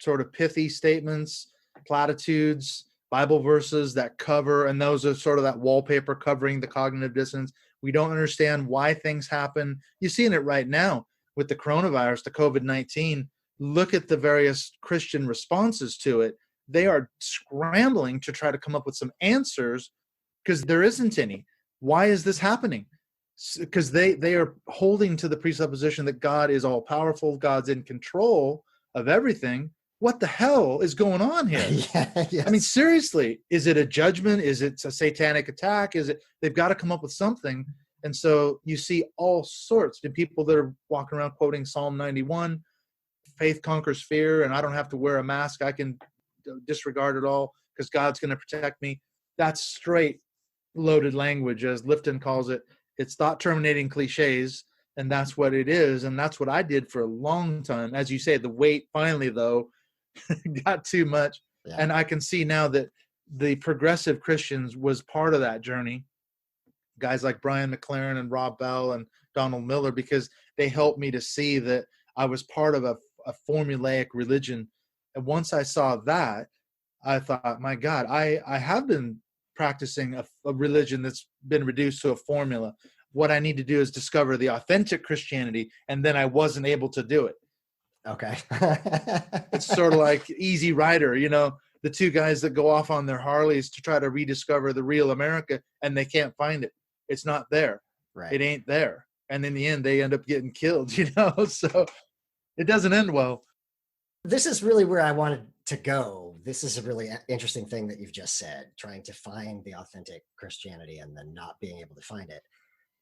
sort of pithy statements, platitudes, Bible verses that cover, and those are sort of that wallpaper covering the cognitive dissonance. We don't understand why things happen. You're seeing it right now with the coronavirus, the COVID-19. Look at the various Christian responses to it. They are scrambling to try to come up with some answers because there isn't any. Why is this happening? Because they are holding to the presupposition that God is all powerful, God's in control of everything. What the hell is going on here? Yes. I mean, seriously, is it a judgment? Is it a satanic attack? They've got to come up with something. And so you see all sorts of people that are walking around quoting Psalm 91, faith conquers fear, and I don't have to wear a mask. I can disregard it all. because God's going to protect me. That's straight loaded language, as Lifton calls it. It's thought terminating cliches, and that's what it is. And that's what I did for a long time. As you say, the weight finally, though, got too much. Yeah. And I can see now that the progressive Christians was part of that journey. Guys like Brian McLaren and Rob Bell and Donald Miller, because they helped me to see that I was part of a formulaic religion. And once I saw that, I thought, my God, I have been practicing a religion that's been reduced to a formula. What I need to do is discover the authentic Christianity, and then I wasn't able to do it. Okay. It's sort of like Easy Rider, the two guys that go off on their Harleys to try to rediscover the real America, and they can't find it. It's not there. Right. It ain't there. And in the end, they end up getting killed, so it doesn't end well. This is really where I wanted to go. This is a really interesting thing that you've just said, trying to find the authentic Christianity and then not being able to find it.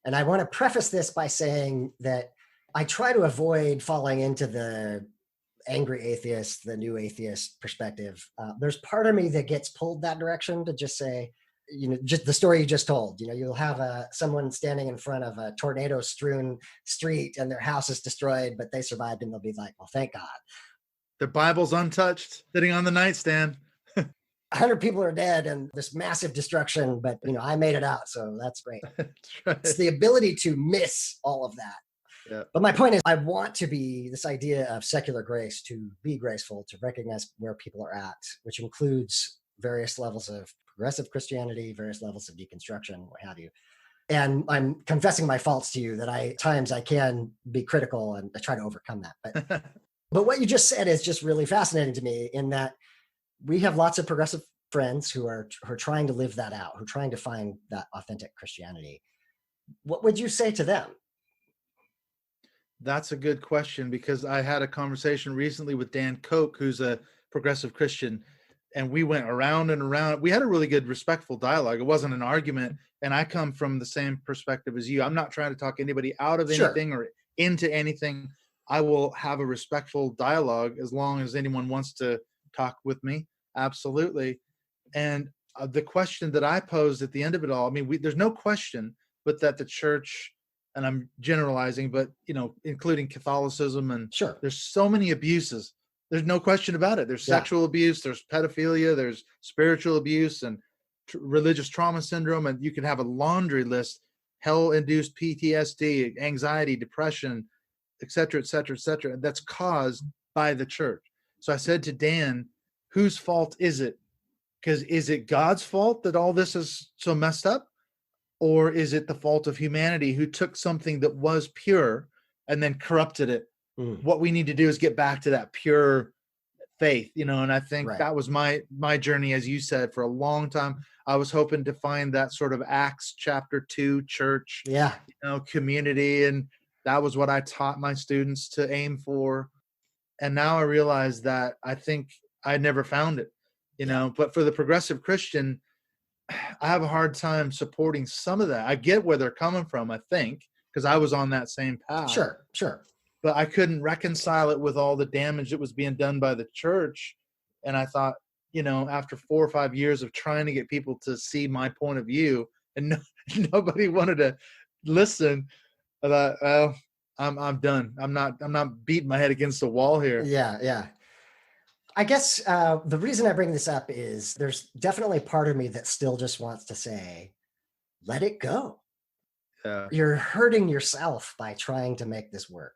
And I want to preface this by saying that I try to avoid falling into the angry atheist, the new atheist perspective. There's part of me that gets pulled that direction to just say, just the story you just told. You'll have someone standing in front of a tornado-strewn street and their house is destroyed, but they survived, and they'll be like, well, thank God. The Bible's untouched, sitting on the nightstand. 100 people are dead and this massive destruction, but I made it out, so that's great. That's right. It's the ability to miss all of that. Yeah. But my point is, I want to be this idea of secular grace, to be graceful, to recognize where people are at, which includes various levels of progressive Christianity, various levels of deconstruction, what have you. And I'm confessing my faults to you that at times I can be critical, and I try to overcome that. But what you just said is just really fascinating to me, in that we have lots of progressive friends who are trying to live that out, who are trying to find that authentic Christianity. What would you say to them? That's a good question, because I had a conversation recently with Dan Koch, who's a progressive Christian, and we went around and around. We had a really good, respectful dialogue. It wasn't an argument, and I come from the same perspective as you. I'm not trying to talk anybody out of anything or into anything. I will have a respectful dialogue as long as anyone wants to talk with me. Absolutely. And the question that I posed at the end of it all, there's no question but that the church, and I'm generalizing, but including Catholicism, and there's so many abuses. There's no question about it. There's sexual abuse, there's pedophilia, there's spiritual abuse, and religious trauma syndrome, and you can have a laundry list: hell-induced PTSD, anxiety, depression, et cetera, et cetera, et cetera. And that's caused by the church. So I said to Dan, whose fault is it? Because is it God's fault that all this is so messed up? Or is it the fault of humanity, who took something that was pure and then corrupted it? What we need to do is get back to that pure faith, and I think that was my journey, as you said, for a long time. I was hoping to find that sort of Acts chapter 2 church, community. And that was what I taught my students to aim for. And now I realize that I think I never found it, but for the progressive Christian, I have a hard time supporting some of that. I get where they're coming from, I think, because I was on that same path. Sure. But I couldn't reconcile it with all the damage that was being done by the church. And I thought, after 4 or 5 years of trying to get people to see my point of view, and nobody wanted to listen, I thought, well, I'm done. I'm not beating my head against the wall here. Yeah. I guess the reason I bring this up is there's definitely part of me that still just wants to say, let it go. Yeah. You're hurting yourself by trying to make this work.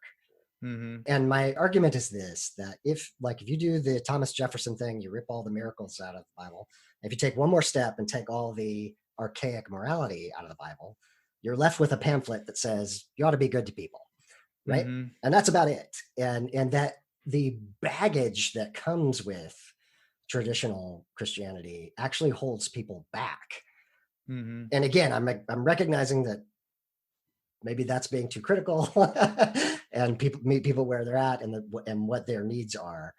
Mm-hmm. And my argument is this, that if you do the Thomas Jefferson thing, you rip all the miracles out of the Bible. If you take one more step and take all the archaic morality out of the Bible, you're left with a pamphlet that says you ought to be good to people, right? Mm-hmm. And that's about it. And that the baggage that comes with traditional Christianity actually holds people back. Mm-hmm. And again, I'm recognizing that maybe that's being too critical and people meet people where they're at and what their needs are.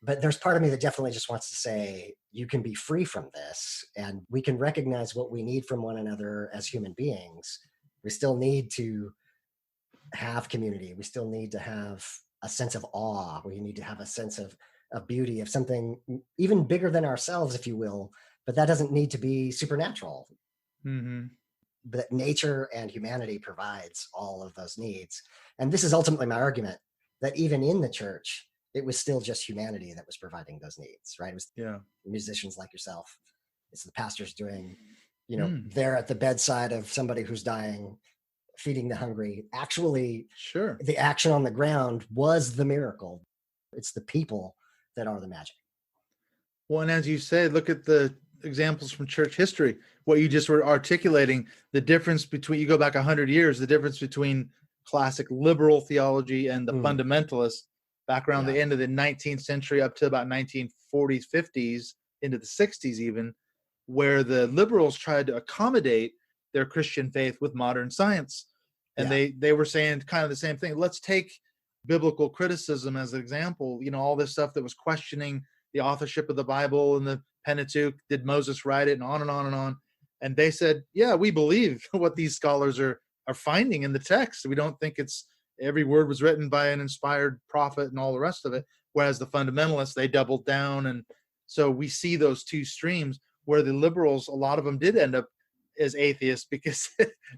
But there's part of me that definitely just wants to say, you can be free from this, and we can recognize what we need from one another as human beings. We still need to have community. We still need to have a sense of awe. We need to have a sense of of beauty, of something even bigger than ourselves, if you will. But that doesn't need to be supernatural. Mm-hmm. But nature and humanity provides all of those needs. And this is ultimately my argument, that even in the church, it was still just humanity that was providing those needs, right? It was musicians like yourself. It's the pastors doing, they're at the bedside of somebody who's dying, feeding the hungry. Actually, the action on the ground was the miracle. It's the people that are the magic. Well, and as you said, look at the examples from church history. What you just were articulating, the difference between, you go back 100 years, the difference between classic liberal theology and the fundamentalists back around the end of the 19th century up to about 1940s, 50s, into the 60s even, where the liberals tried to accommodate their Christian faith with modern science. And they were saying kind of the same thing. Let's take biblical criticism as an example. All this stuff that was questioning the authorship of the Bible and the Pentateuch. Did Moses write it? And on and on and on. And they said, yeah, we believe what these scholars are finding in the text. We don't think it's every word was written by an inspired prophet and all the rest of it. Whereas the fundamentalists, they doubled down. And so we see those two streams where the liberals, a lot of them did end up as atheists because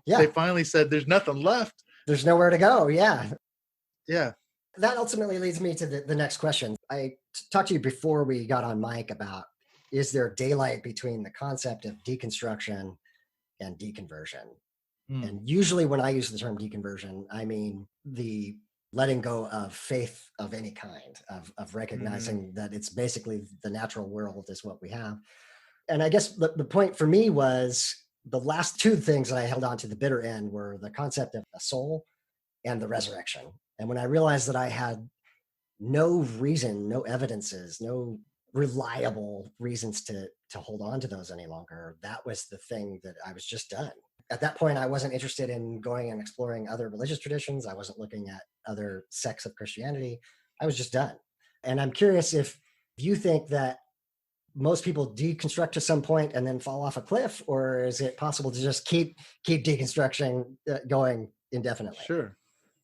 they finally said there's nothing left. There's nowhere to go. Yeah. That ultimately leads me to the next question. I talked to you before we got on mic about, is there daylight between the concept of deconstruction and deconversion? And usually when I use the term deconversion, I mean the letting go of faith of any kind, of recognizing that it's basically the natural world is what we have. And I guess the point for me was the last two things that I held on to the bitter end were the concept of a soul and the resurrection. And when I realized that I had no reason, no evidences, no reliable reasons to hold on to those any longer, that was the thing that I was just done. At that point, I wasn't interested in going and exploring other religious traditions. I wasn't looking at other sects of Christianity. I was just done. And I'm curious if you think that most people deconstruct to some point and then fall off a cliff, or is it possible to just keep deconstruction going indefinitely? Sure.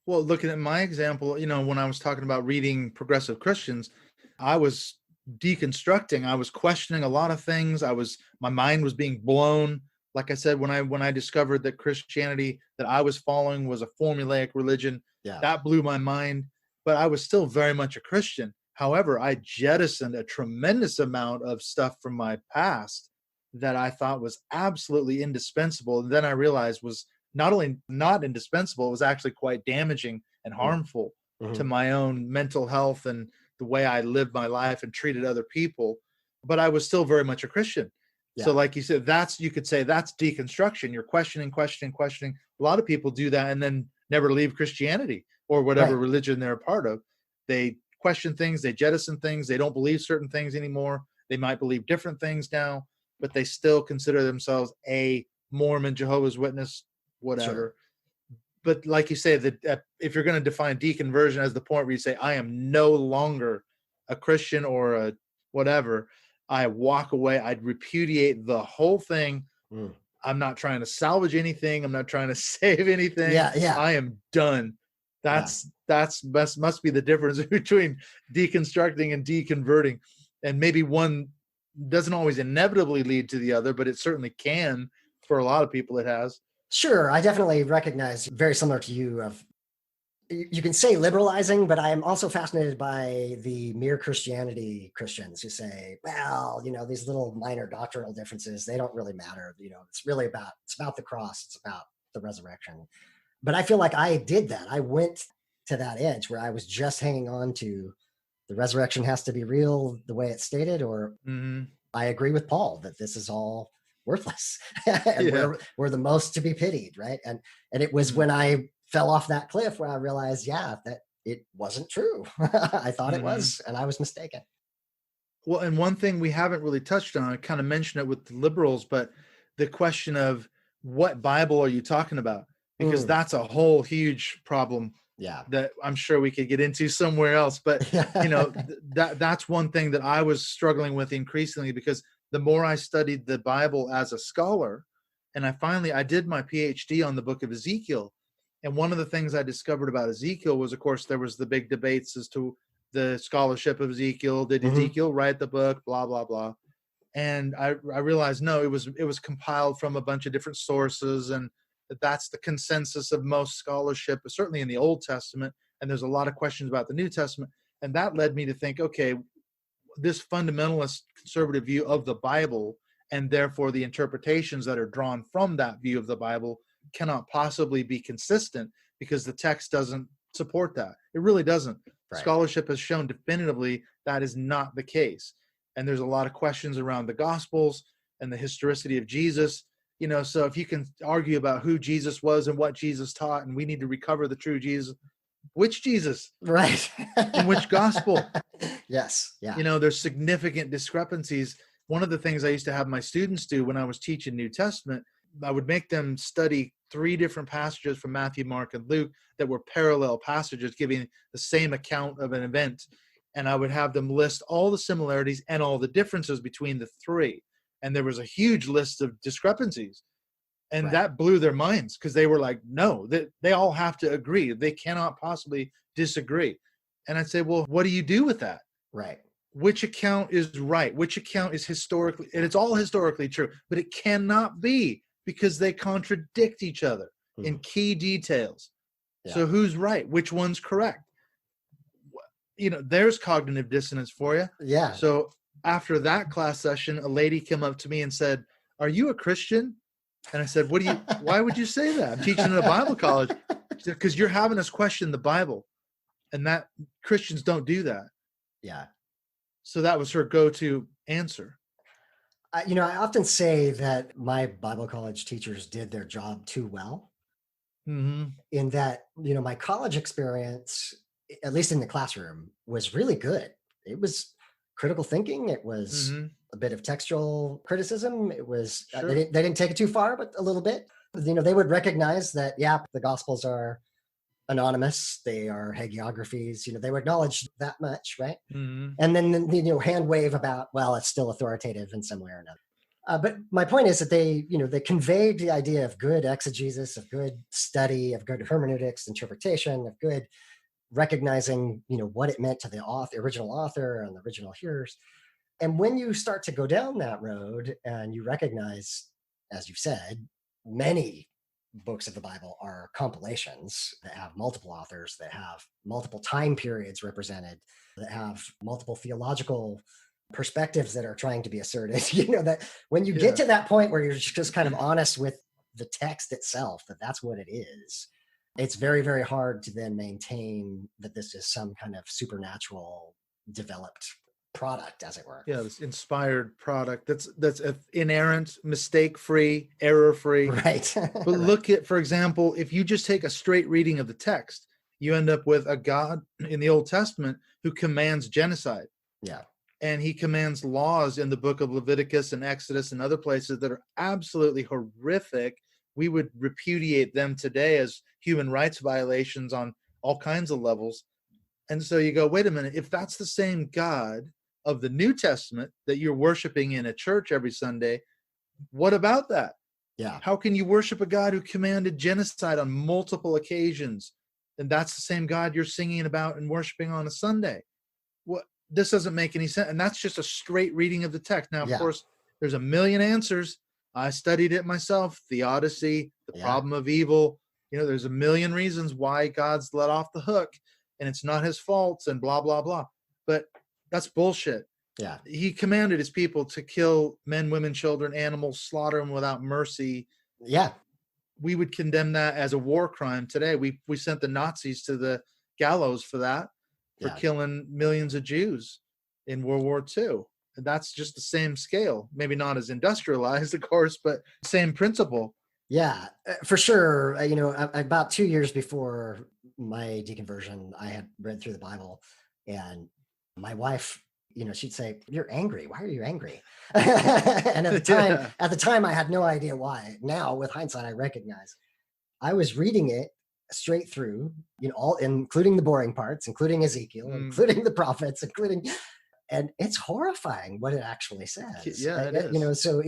Well, looking at my example, when I was talking about reading progressive Christians, I was deconstructing. I was questioning a lot of things. My mind was being blown. Like I said, when I discovered that Christianity that I was following was a formulaic religion, that blew my mind. But I was still very much a Christian. However, I jettisoned a tremendous amount of stuff from my past that I thought was absolutely indispensable. And then I realized was not only not indispensable, it was actually quite damaging and harmful to my own mental health and the way I lived my life and treated other people. But I was still very much a Christian. So like you said, you could say that's deconstruction. You're questioning. A lot of people do that and then never leave Christianity or whatever religion they're a part of. They question things, they jettison things, they don't believe certain things anymore. They might believe different things now, but they still consider themselves a Mormon, Jehovah's Witness, whatever. Sure. But like you say, that if you're going to define deconversion as the point where you say, I am no longer a Christian or a whatever, I walk away, I'd repudiate the whole thing. I'm not trying to salvage anything. I'm not trying to save anything. I am done. That's must be the difference between deconstructing and deconverting. And maybe one doesn't always inevitably lead to the other, but it certainly can. For a lot of people, it has. Sure. I definitely recognize, very similar to you, of you can say liberalizing, but I am also fascinated by the mere Christianity Christians who say, well, these little minor doctrinal differences, they don't really matter. It's about the cross. It's about the resurrection. But I feel like I did that. I went to that edge where I was just hanging on to the resurrection has to be real the way it's stated, or I agree with Paul that this is all worthless and we're the most to be pitied, right? And it was when I fell off that cliff where I realized, that it wasn't true. I thought it was, and I was mistaken. Well, and one thing we haven't really touched on, I kind of mentioned it with the liberals, but the question of what Bible are you talking about? Because that's a whole huge problem that I'm sure we could get into somewhere else. But, that's one thing that I was struggling with increasingly, because the more I studied the Bible as a scholar, and I did my PhD on the book of Ezekiel. And one of the things I discovered about Ezekiel was, of course, there was the big debates as to the scholarship of Ezekiel. Did Mhm. Ezekiel write the book? Blah, blah, blah. And I realized, no, it was compiled from a bunch of different sources, and that's the consensus of most scholarship, certainly in the Old Testament. And there's a lot of questions about the New Testament. And that led me to think, okay, this fundamentalist conservative view of the Bible, and therefore the interpretations that are drawn from that view of the Bible, cannot possibly be consistent because the text doesn't support that. It really doesn't. Right. Scholarship has shown definitively that is not the case. And there's a lot of questions around the Gospels and the historicity of Jesus. So if you can argue about who Jesus was and what Jesus taught, and we need to recover the true Jesus, which Jesus? Right. In which gospel? Yes. Yeah. There's significant discrepancies. One of the things I used to have my students do when I was teaching New Testament, I would make them study 3 different passages from Matthew, Mark, and Luke that were parallel passages giving the same account of an event. And I would have them list all the similarities and all the differences between the 3. And there was a huge list of discrepancies. And Right. that blew their minds because they were like, no, they all have to agree. They cannot possibly disagree. And I'd say, well, what do you do with that? Right. Which account is right? Which account is historically, and it's all historically true, but it cannot be because they contradict each other in key details. Yeah. So who's right? Which one's correct? There's cognitive dissonance for you. Yeah. So after that class session, a lady came up to me and said, "Are you a Christian?" And I said, why would you say that? I'm teaching at a Bible college. She said, because you're having us question the Bible, and that Christians don't do that. Yeah. So that was her go-to answer. I often say that my Bible college teachers did their job too well. Mm-hmm. In that, my college experience, at least in the classroom, was really good. It was critical thinking. It was a bit of textual criticism. It was, Sure. they didn't take it too far, but a little bit. They would recognize that, the Gospels are anonymous. They are hagiographies. They would acknowledge that much, right? Mm-hmm. And then, hand wave about, well, it's still authoritative in some way or another. But my point is that they conveyed the idea of good exegesis, of good study, of good hermeneutics, interpretation, of good recognizing, what it meant to the original author and the original hearers. And when you start to go down that road and you recognize, as you've said, many books of the Bible are compilations that have multiple authors, that have multiple time periods represented, that have multiple theological perspectives that are trying to be asserted, that when you get to that point where you're just kind of honest with the text itself, that's what it is, it's very, very hard to then maintain that this is some kind of supernatural developed product, as it were. Yeah, this inspired product that's inerrant, mistake-free, error-free. Right. But look at, for example, if you just take a straight reading of the text, you end up with a God in the Old Testament who commands genocide. Yeah. And he commands laws in the book of Leviticus and Exodus and other places that are absolutely horrific. We would repudiate them today as human rights violations on all kinds of levels. And so you go, wait a minute, if that's the same God of the New Testament that you're worshiping in a church every Sunday, what about that? Yeah. How can you worship a God who commanded genocide on multiple occasions? And that's the same God you're singing about and worshiping on a Sunday. What? This doesn't make any sense. And that's just a straight reading of the text. Now, of course, there's a million answers. I studied it myself. Theodicy, the problem of evil. There's a million reasons why God's let off the hook, and it's not his fault, and blah, blah, blah. But that's bullshit. Yeah. He commanded his people to kill men, women, children, animals, slaughter them without mercy. Yeah. We would condemn that as a war crime today. We sent the Nazis to the gallows for that, for killing millions of Jews in World War II. And that's just the same scale. Maybe not as industrialized, of course, but same principle. Yeah, for sure. About 2 years before my deconversion, I had read through the Bible, and my wife, she'd say, "You're angry. Why are you angry?" And at the time, I had no idea why. Now, with hindsight, I recognize I was reading it straight through, all, including the boring parts, including Ezekiel, including the prophets, and it's horrifying what it actually says. Yeah, it is. So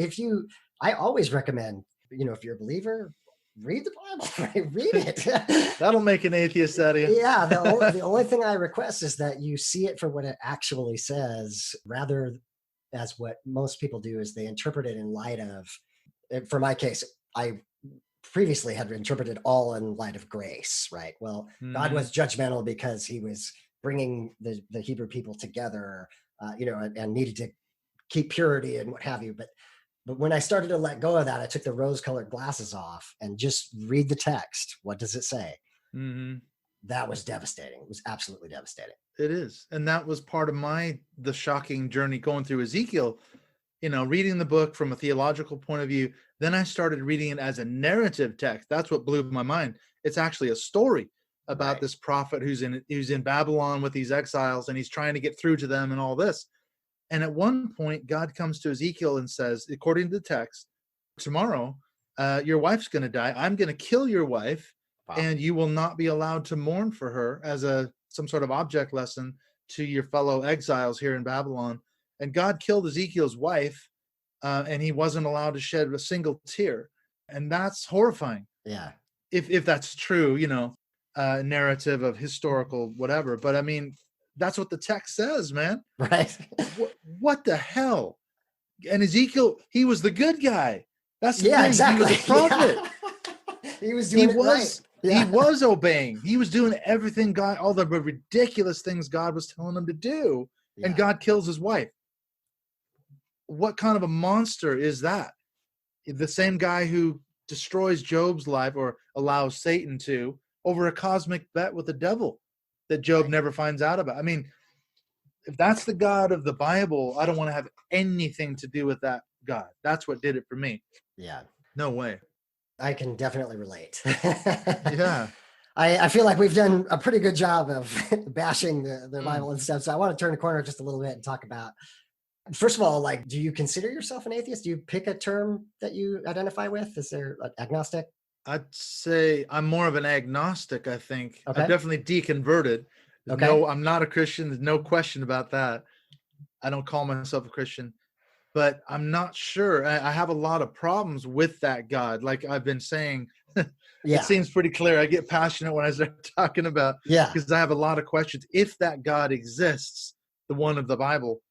I always recommend, if you're a believer, read the Bible, right? Read it. That'll make an atheist out of you. Yeah, the only thing I request is that you see it for what it actually says, rather as what most people do is they interpret it in light of, for my case, I previously had interpreted all in light of grace, right? Well, God was judgmental because he was bringing the Hebrew people together, and needed to keep purity and what have you. But when I started to let go of that, I took the rose-colored glasses off and just read the text. What does it say? That was devastating. It was absolutely devastating. It is. And that was part of the shocking journey going through Ezekiel, reading the book from a theological point of view. Then I started reading it as a narrative text. That's what blew my mind. It's actually a story about this prophet who's in Babylon with these exiles, and he's trying to get through to them and all this. And at one point, God comes to Ezekiel and says, according to the text, tomorrow, your wife's going to die. I'm going to kill your wife, and you will not be allowed to mourn for her as some sort of object lesson to your fellow exiles here in Babylon. And God killed Ezekiel's wife, and he wasn't allowed to shed a single tear. And that's horrifying. Yeah. If that's true, narrative of historical whatever. But I mean, that's what the text says, man. Right. What the hell? And Ezekiel, he was the good guy. That's the thing. Exactly. He was a prophet. Yeah. He was doing it right. Yeah. He was obeying. He was doing everything all the ridiculous things God was telling him to do. Yeah. And God kills his wife. What kind of a monster is that? The same guy who destroys Job's life, or allows Satan to, over a cosmic bet with the devil that Job never finds out about. I mean, if that's the God of the Bible, I don't want to have anything to do with that God. That's what did it for me. Yeah. No way. I can definitely relate. Yeah. I feel like we've done a pretty good job of bashing the Bible and stuff. So I want to turn the corner just a little bit and talk about, first of all, do you consider yourself an atheist? Do you pick a term that you identify with? Is there agnostic? I'd say I'm more of an agnostic, I think. Okay. I'm definitely deconverted. Okay. No, I'm not a Christian. There's no question about that. I don't call myself a Christian, but I'm not sure. I have a lot of problems with that God. Like I've been saying, It seems pretty clear. I get passionate when I start talking about, because I have a lot of questions. If that God exists, the one of the Bible,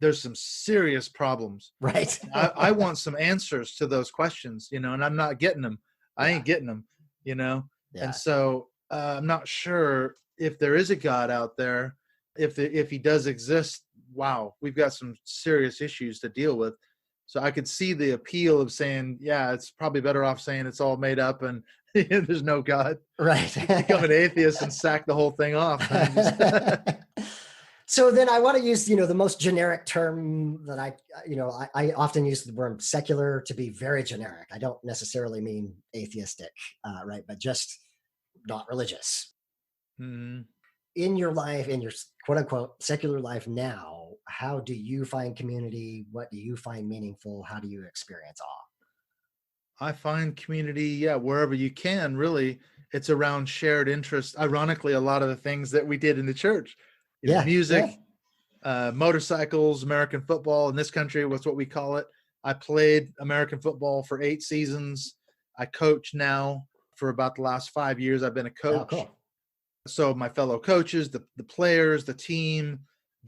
there's some serious problems. Right. I want some answers to those questions, and I'm not getting them. I ain't getting them, Yeah. And so I'm not sure if there is a God out there. If he does exist, wow, we've got some serious issues to deal with. So I could see the appeal of saying, it's probably better off saying it's all made up and there's no God. Right. Become an atheist and sack the whole thing off. So then I want to use, the most generic term that I often use the word secular to be very generic. I don't necessarily mean atheistic, right? But just not religious. Mm-hmm. In your life, in your quote unquote secular life now, how do you find community? What do you find meaningful? How do you experience awe? I find community, wherever you can, really. It's around shared interests. Ironically, a lot of the things that we did in the church. Music, motorcycles, American football. In this country, what's what we call it. I played American football for 8 seasons. I coach now for about the last 5 years. I've been a coach. Oh, cool. So my fellow coaches, the players, the team,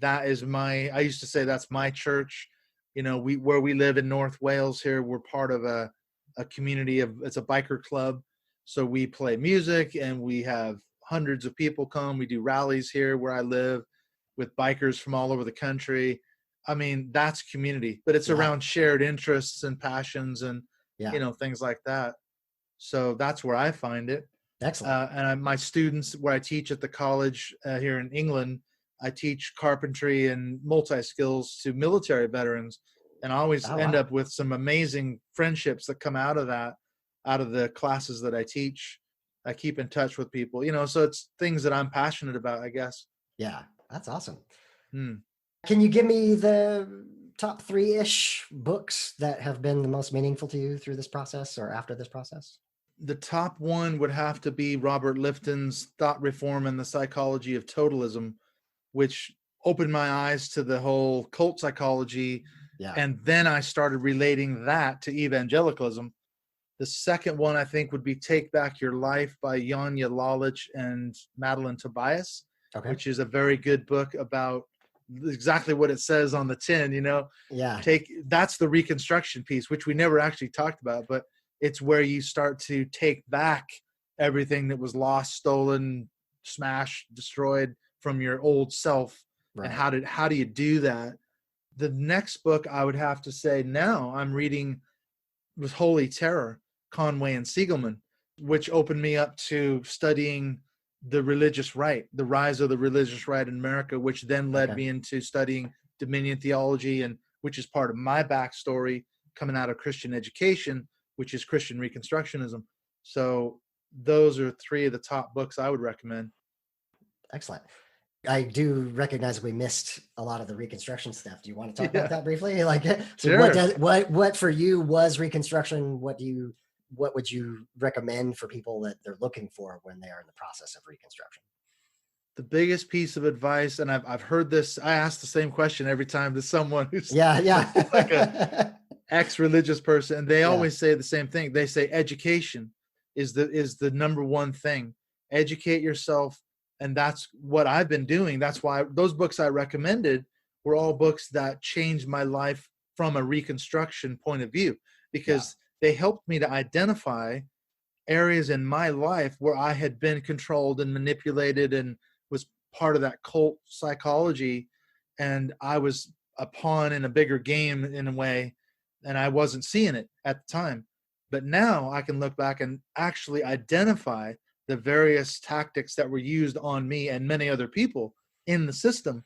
I used to say that's my church. Where we live in North Wales here, we're part of a community it's a biker club. So we play music and we have hundreds of people come. We do rallies here where I live with bikers from all over the country. I mean, that's community, but it's around shared interests and passions and, things like that. So that's where I find it. Excellent. And my students, where I teach at the college here in England, I teach carpentry and multi-skills to military veterans. And I always end up with some amazing friendships that come out of that, out of the classes that I teach. I keep in touch with people, so it's things that I'm passionate about, I guess. Yeah, that's awesome. Can you give me the top 3-ish books that have been the most meaningful to you through this process or after this process? The top one would have to be Robert Lifton's Thought Reform and the Psychology of Totalism, which opened my eyes to the whole cult psychology. Yeah. And then I started relating that to evangelicalism. The second one, I think, would be Take Back Your Life by Janja Lalich and Madeline Tobias, Okay. which is a very good book about exactly what it says on the tin, Yeah. That's the reconstruction piece, which we never actually talked about, but it's where you start to take back everything that was lost, stolen, smashed, destroyed from your old self. And Right. how do you do that? The next book I would have to say now I'm reading was Holy Terror, Conway and Siegelman, which opened me up to studying the religious right, the rise of the religious right in America, which then led Okay. me into studying dominion theology, and which is part of my backstory coming out of Christian education, which is Christian Reconstructionism. So those are three of the top books I would recommend. Excellent. I do recognize we missed a lot of the Reconstruction stuff. Do you want to talk about Yeah, that briefly? Like, so sure. what for you was Reconstruction? What would you recommend for people that they're looking for when they are in the process of Reconstruction? The biggest piece of advice, and I've heard this, I ask the same question every time to someone who's Yeah, like a yeah. ex-religious person, and they Yeah, always say the same thing. They say education is the number one thing. Educate yourself, and that's what I've been doing. That's why those books I recommended were all books that changed my life from a reconstruction point of view, yeah, because they helped me to identify areas in my life where I had been controlled and manipulated and was part of that cult psychology, and I was a pawn in a bigger game in a way, and I wasn't seeing it at the time. But now I can look back and actually identify the various tactics that were used on me and many other people in the system.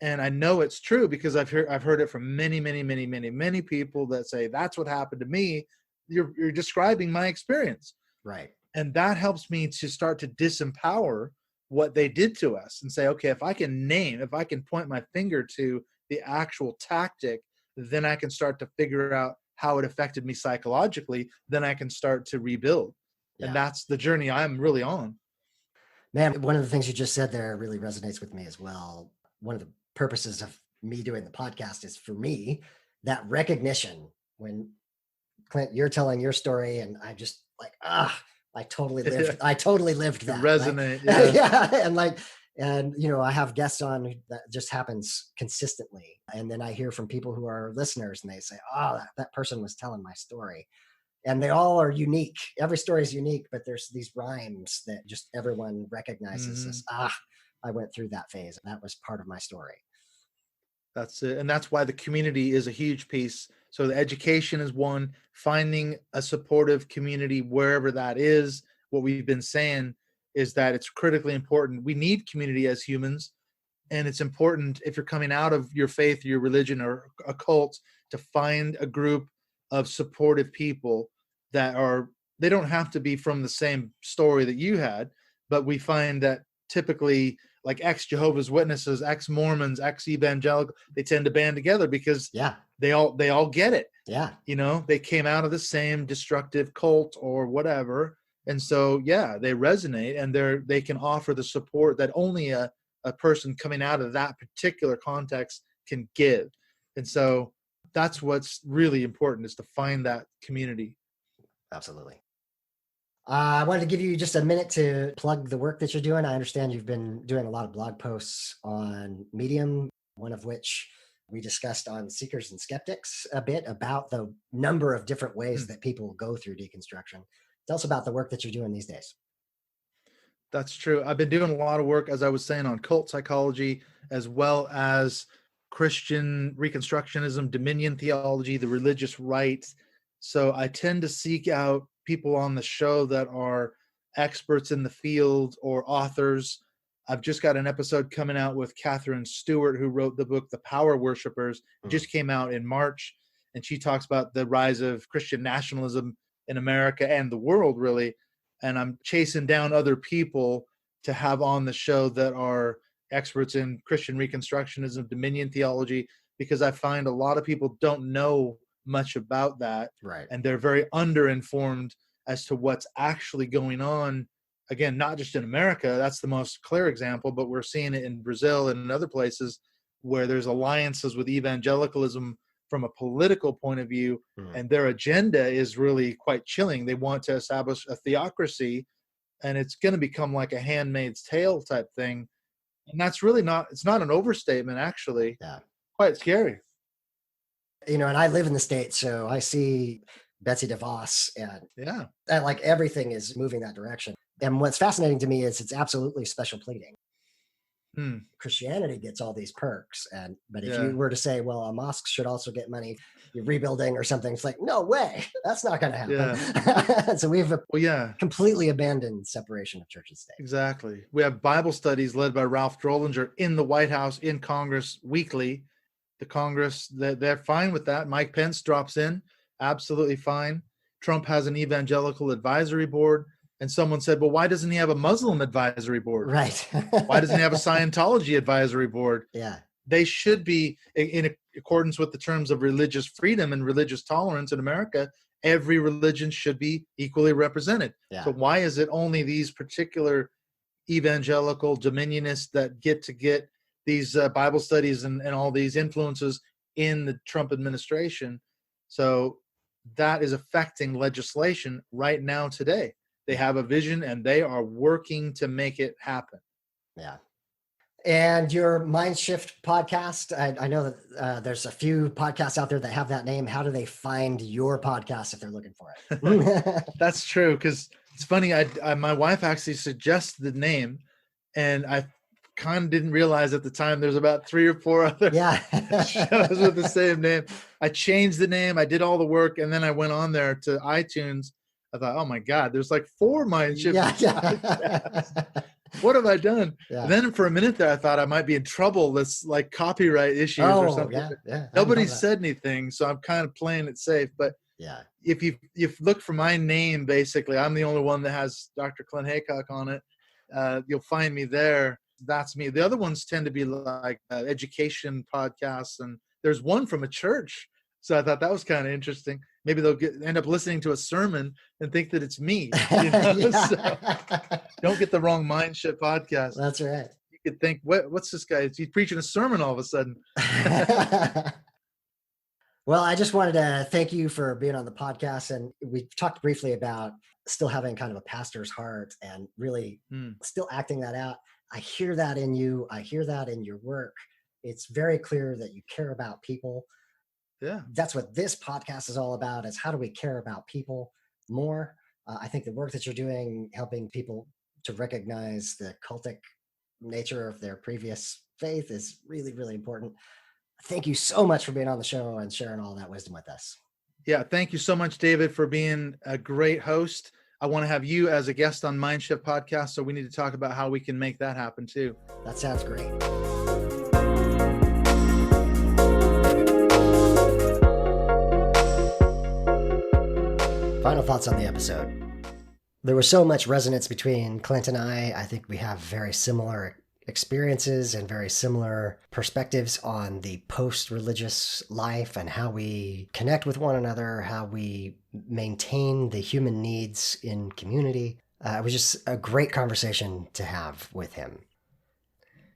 And I know it's true because I've heard it from many, many, many, many, many people that say that's what happened to me. You're describing my experience. right. And that helps me to start to disempower what they did to us and say, okay, if I can point my finger to the actual tactic, then I can start to figure out how it affected me psychologically. Then I can start to rebuild. And Yeah. that's the journey I'm really on. Man, one of the things you just said there really resonates with me as well. One of the purposes of me doing the podcast is for me that recognition when Clint, you're telling your story, and I just like, Yeah. I totally lived Can that. Like, resonate. Yeah. yeah. And I have guests on that just happens consistently. And then I hear from people who are listeners and they say, oh, that person was telling my story. And they all are unique. Every story is unique, but there's these rhymes that just everyone recognizes as, Hmm. I went through that phase. That was part of my story. That's it. And that's why the community is a huge piece. So the education is one, finding a supportive community wherever that is. What we've been saying is that it's critically important. We need community as humans. And it's important if you're coming out of your faith, your religion, or a cult, to find a group of supportive people that are, they don't have to be from the same story that you had, but we find that typically, like ex-Jehovah's Witnesses, ex-Mormons, ex-evangelical, they tend to band together because Yeah. they all get it. Yeah. They came out of the same destructive cult or whatever. And so, yeah, they resonate, and they can offer the support that only a person coming out of that particular context can give. And so that's what's really important, is to find that community. Absolutely. I wanted to give you just a minute to plug the work that you're doing. I understand you've been doing a lot of blog posts on Medium, one of which we discussed on Seekers and Skeptics a bit about the number of different ways Hmm. that people go through deconstruction. Tell us about the work that you're doing these days. That's true. I've been doing a lot of work, as I was saying, on cult psychology, as well as Christian Reconstructionism, dominion theology, the religious right. So I tend to seek out people on the show that are experts in the field or authors. I've just got an episode coming out with Catherine Stewart, who wrote the book The Power Worshippers. It Mm. just came out in March, and she talks about the rise of Christian nationalism in America and the world, really. And I'm chasing down other people to have on the show that are experts in Christian Reconstructionism, dominion theology, because I find a lot of people don't know much about that, Right. and they're very underinformed as to what's actually going on. Again, not just in America, that's the most clear example, but we're seeing it in Brazil and in other places where there's alliances with evangelicalism from a political point of view, and their agenda is really quite chilling. They want to establish a theocracy, and it's going to become like a Handmaid's Tale type thing. And that's really not, it's not an overstatement, actually. Yeah. Quite scary. And I live in the States, so I see Betsy DeVos, Yeah. and like everything is moving that direction. And what's fascinating to me is it's absolutely special pleading. Christianity gets all these perks, but if you were to say, well, a mosque should also get money, you're rebuilding or something, it's like, no way, that's not going to happen. So we've completely abandoned separation of church and state. Exactly. We have Bible studies led by Ralph Drollinger in the White House, in Congress weekly. The Congress, they're fine with that. Mike Pence drops in, absolutely fine. Trump has an evangelical advisory board. And someone said, well, why doesn't he have a Muslim advisory board? Right. Why doesn't he have a Scientology advisory board? Yeah. They should be in accordance with the terms of religious freedom and religious tolerance in America. Every religion should be equally represented. Yeah. So why is it only these particular evangelical dominionists that get these Bible studies and all these influences in the Trump administration? So that is affecting legislation right now today. They have a vision and they are working to make it happen. Yeah. And your Mindshift podcast, I know that there's a few podcasts out there that have that name. How do they find your podcast if they're looking for it? That's true, because it's funny. My wife actually suggested the name, and I kind of didn't realize at the time there's about 3 or 4 other shows with the same name. I changed the name. I did all the work, and then I went on there to iTunes. I thought, oh my God, there's like 4 Mindshift podcasts. What have I done? Yeah. And then for a minute there, I thought I might be in trouble. That's like copyright issues or something. Yeah, nobody said anything, so I'm kind of playing it safe. But if you look for my name, basically, I'm the only one that has Dr. Clint Heacock on it. You'll find me there. That's me. The other ones tend to be like education podcasts, and there's one from a church. So I thought that was kind of interesting. Maybe they'll end up listening to a sermon and think that it's me. So don't get the wrong Mindshift podcast. That's right. You could think, what's this guy? He's preaching a sermon all of a sudden. Well, I just wanted to thank you for being on the podcast. And we talked briefly about still having kind of a pastor's heart and really still acting that out. I hear that in you. I hear that in your work. It's very clear that you care about people. Yeah, that's what this podcast is all about, is how do we care about people more? I think the work that you're doing, helping people to recognize the cultic nature of their previous faith, is really, really important. Thank you so much for being on the show and sharing all that wisdom with us. Yeah, thank you so much, David, for being a great host. I want to have you as a guest on Mindshift Podcast, so we need to talk about how we can make that happen too. That sounds great. Final thoughts on the episode. There was so much resonance between Clint and I. I think we have very similar experiences and very similar perspectives on the post-religious life and how we connect with one another, how we maintain the human needs in community. It was just a great conversation to have with him.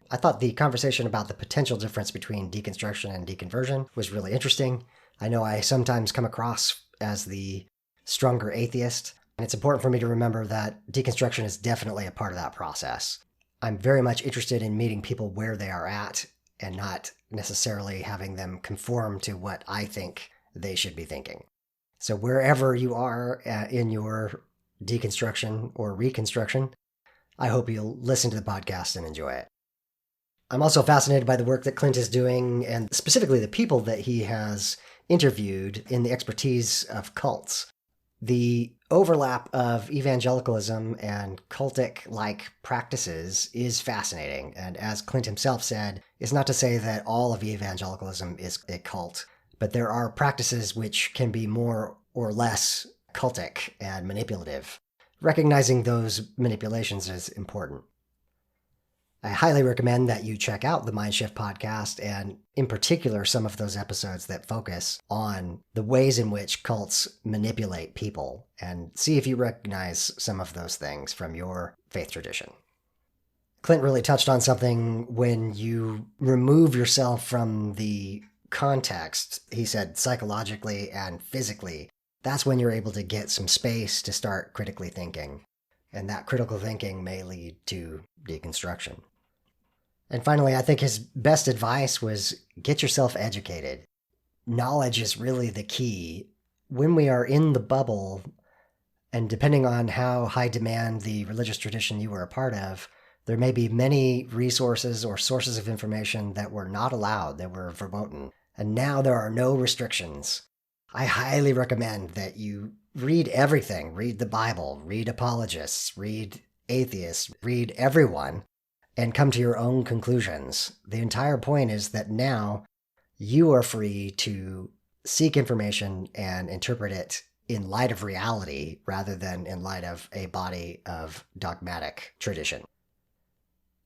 I thought the conversation about the potential difference between deconstruction and deconversion was really interesting. I know I sometimes come across as the stronger atheist, and it's important for me to remember that deconstruction is definitely a part of that process. I'm very much interested in meeting people where they are at and not necessarily having them conform to what I think they should be thinking. So wherever you are in your deconstruction or reconstruction, I hope you'll listen to the podcast and enjoy it. I'm also fascinated by the work that Clint is doing, and specifically the people that he has interviewed in the expertise of cults. The overlap of evangelicalism and cultic-like practices is fascinating, and as Clint himself said, it's not to say that all of evangelicalism is a cult, but there are practices which can be more or less cultic and manipulative. Recognizing those manipulations is important. I highly recommend that you check out the Mindshift podcast, and in particular, some of those episodes that focus on the ways in which cults manipulate people, and see if you recognize some of those things from your faith tradition. Clint really touched on something: when you remove yourself from the context, he said psychologically and physically, that's when you're able to get some space to start critically thinking. And that critical thinking may lead to deconstruction. And finally, I think his best advice was get yourself educated. Knowledge is really the key. When we are in the bubble, and depending on how high demand the religious tradition you were a part of, there may be many resources or sources of information that were not allowed, that were verboten. And now there are no restrictions. I highly recommend that you read everything. Read the Bible, read apologists, read atheists, read everyone, and come to your own conclusions. The entire point is that now you are free to seek information and interpret it in light of reality rather than in light of a body of dogmatic tradition.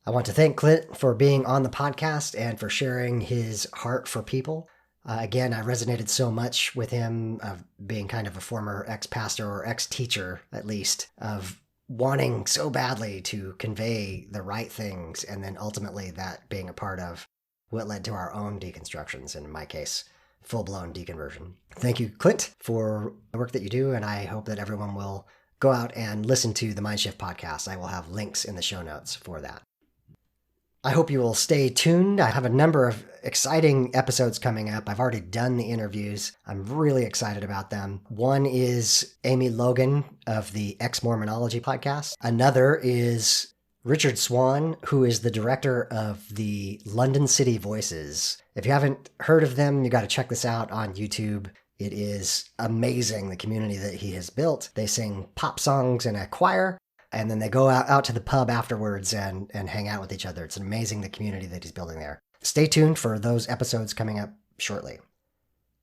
I want to thank Clint for being on the podcast and for sharing his heart for people. Again, I resonated so much with him of being kind of a former ex-pastor or ex-teacher, at least, of wanting so badly to convey the right things, and then ultimately that being a part of what led to our own deconstructions, and in my case, full-blown deconversion. Thank you, Clint, for the work that you do, and I hope that everyone will go out and listen to the Mindshift podcast. I will have links in the show notes for that. I hope you will stay tuned. I have a number of exciting episodes coming up. I've already done the interviews. I'm really excited about them. One is Amy Logan of the Ex-Mormonology podcast. Another is Richard Swan, who is the director of the London City Voices. If you haven't heard of them, you got to check this out on YouTube. It is amazing, the community that he has built. They sing pop songs in a choir, and then they go out to the pub afterwards and hang out with each other. It's amazing, the community that he's building there. Stay tuned for those episodes coming up shortly.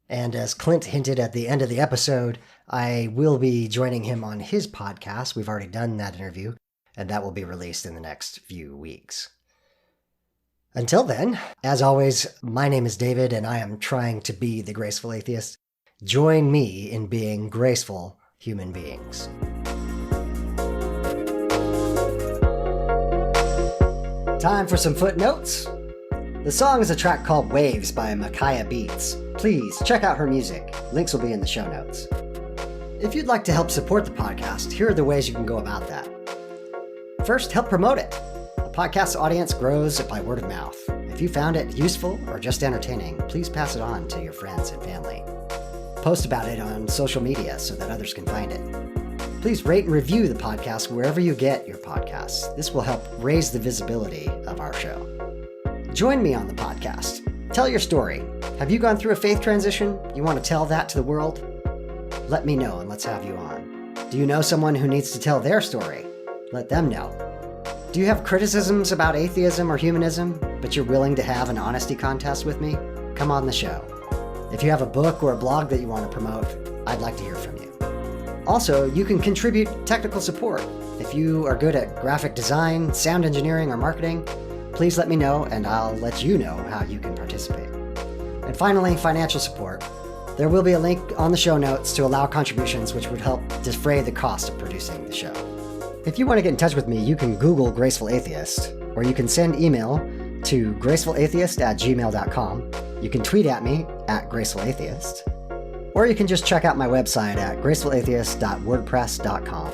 And as Clint hinted at the end of the episode, I will be joining him on his podcast. We've already done that interview, and that will be released in the next few weeks. Until then, as always, my name is David, and I am trying to be the graceful atheist. Join me in being graceful human beings. Time for some footnotes. The song is a track called Waves by Micaiah Beats. Please check out her music. Links will be in the show notes. If you'd like to help support the podcast, here are the ways you can go about that. First, help promote it. The podcast audience grows by word of mouth. If you found it useful or just entertaining, please pass it on to your friends and family. Post about it on social media so that others can find it. Please rate and review the podcast wherever you get your podcasts. This will help raise the visibility of our show. Join me on the podcast. Tell your story. Have you gone through a faith transition? You want to tell that to the world? Let me know and let's have you on. Do you know someone who needs to tell their story? Let them know. Do you have criticisms about atheism or humanism, but you're willing to have an honesty contest with me? Come on the show. If you have a book or a blog that you want to promote, I'd like to hear from you. Also, you can contribute technical support. If you are good at graphic design, sound engineering, or marketing, please let me know and I'll let you know how you can participate. And finally, financial support. There will be a link on the show notes to allow contributions which would help defray the cost of producing the show. If you want to get in touch with me, you can Google Graceful Atheist, or you can send email to gracefulatheist@gmail.com. You can tweet at me @gracefulatheist. Or you can just check out my website at gracefulatheist.wordpress.com.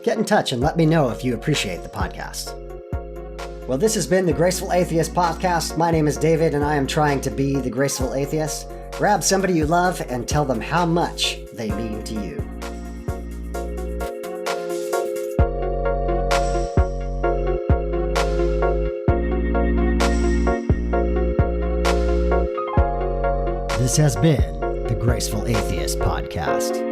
Get in touch and let me know if you appreciate the podcast. Well, this has been the Graceful Atheist Podcast. My name is David, and I am trying to be the Graceful Atheist. Grab somebody you love and tell them how much they mean to you. This has been the Graceful Atheist Podcast.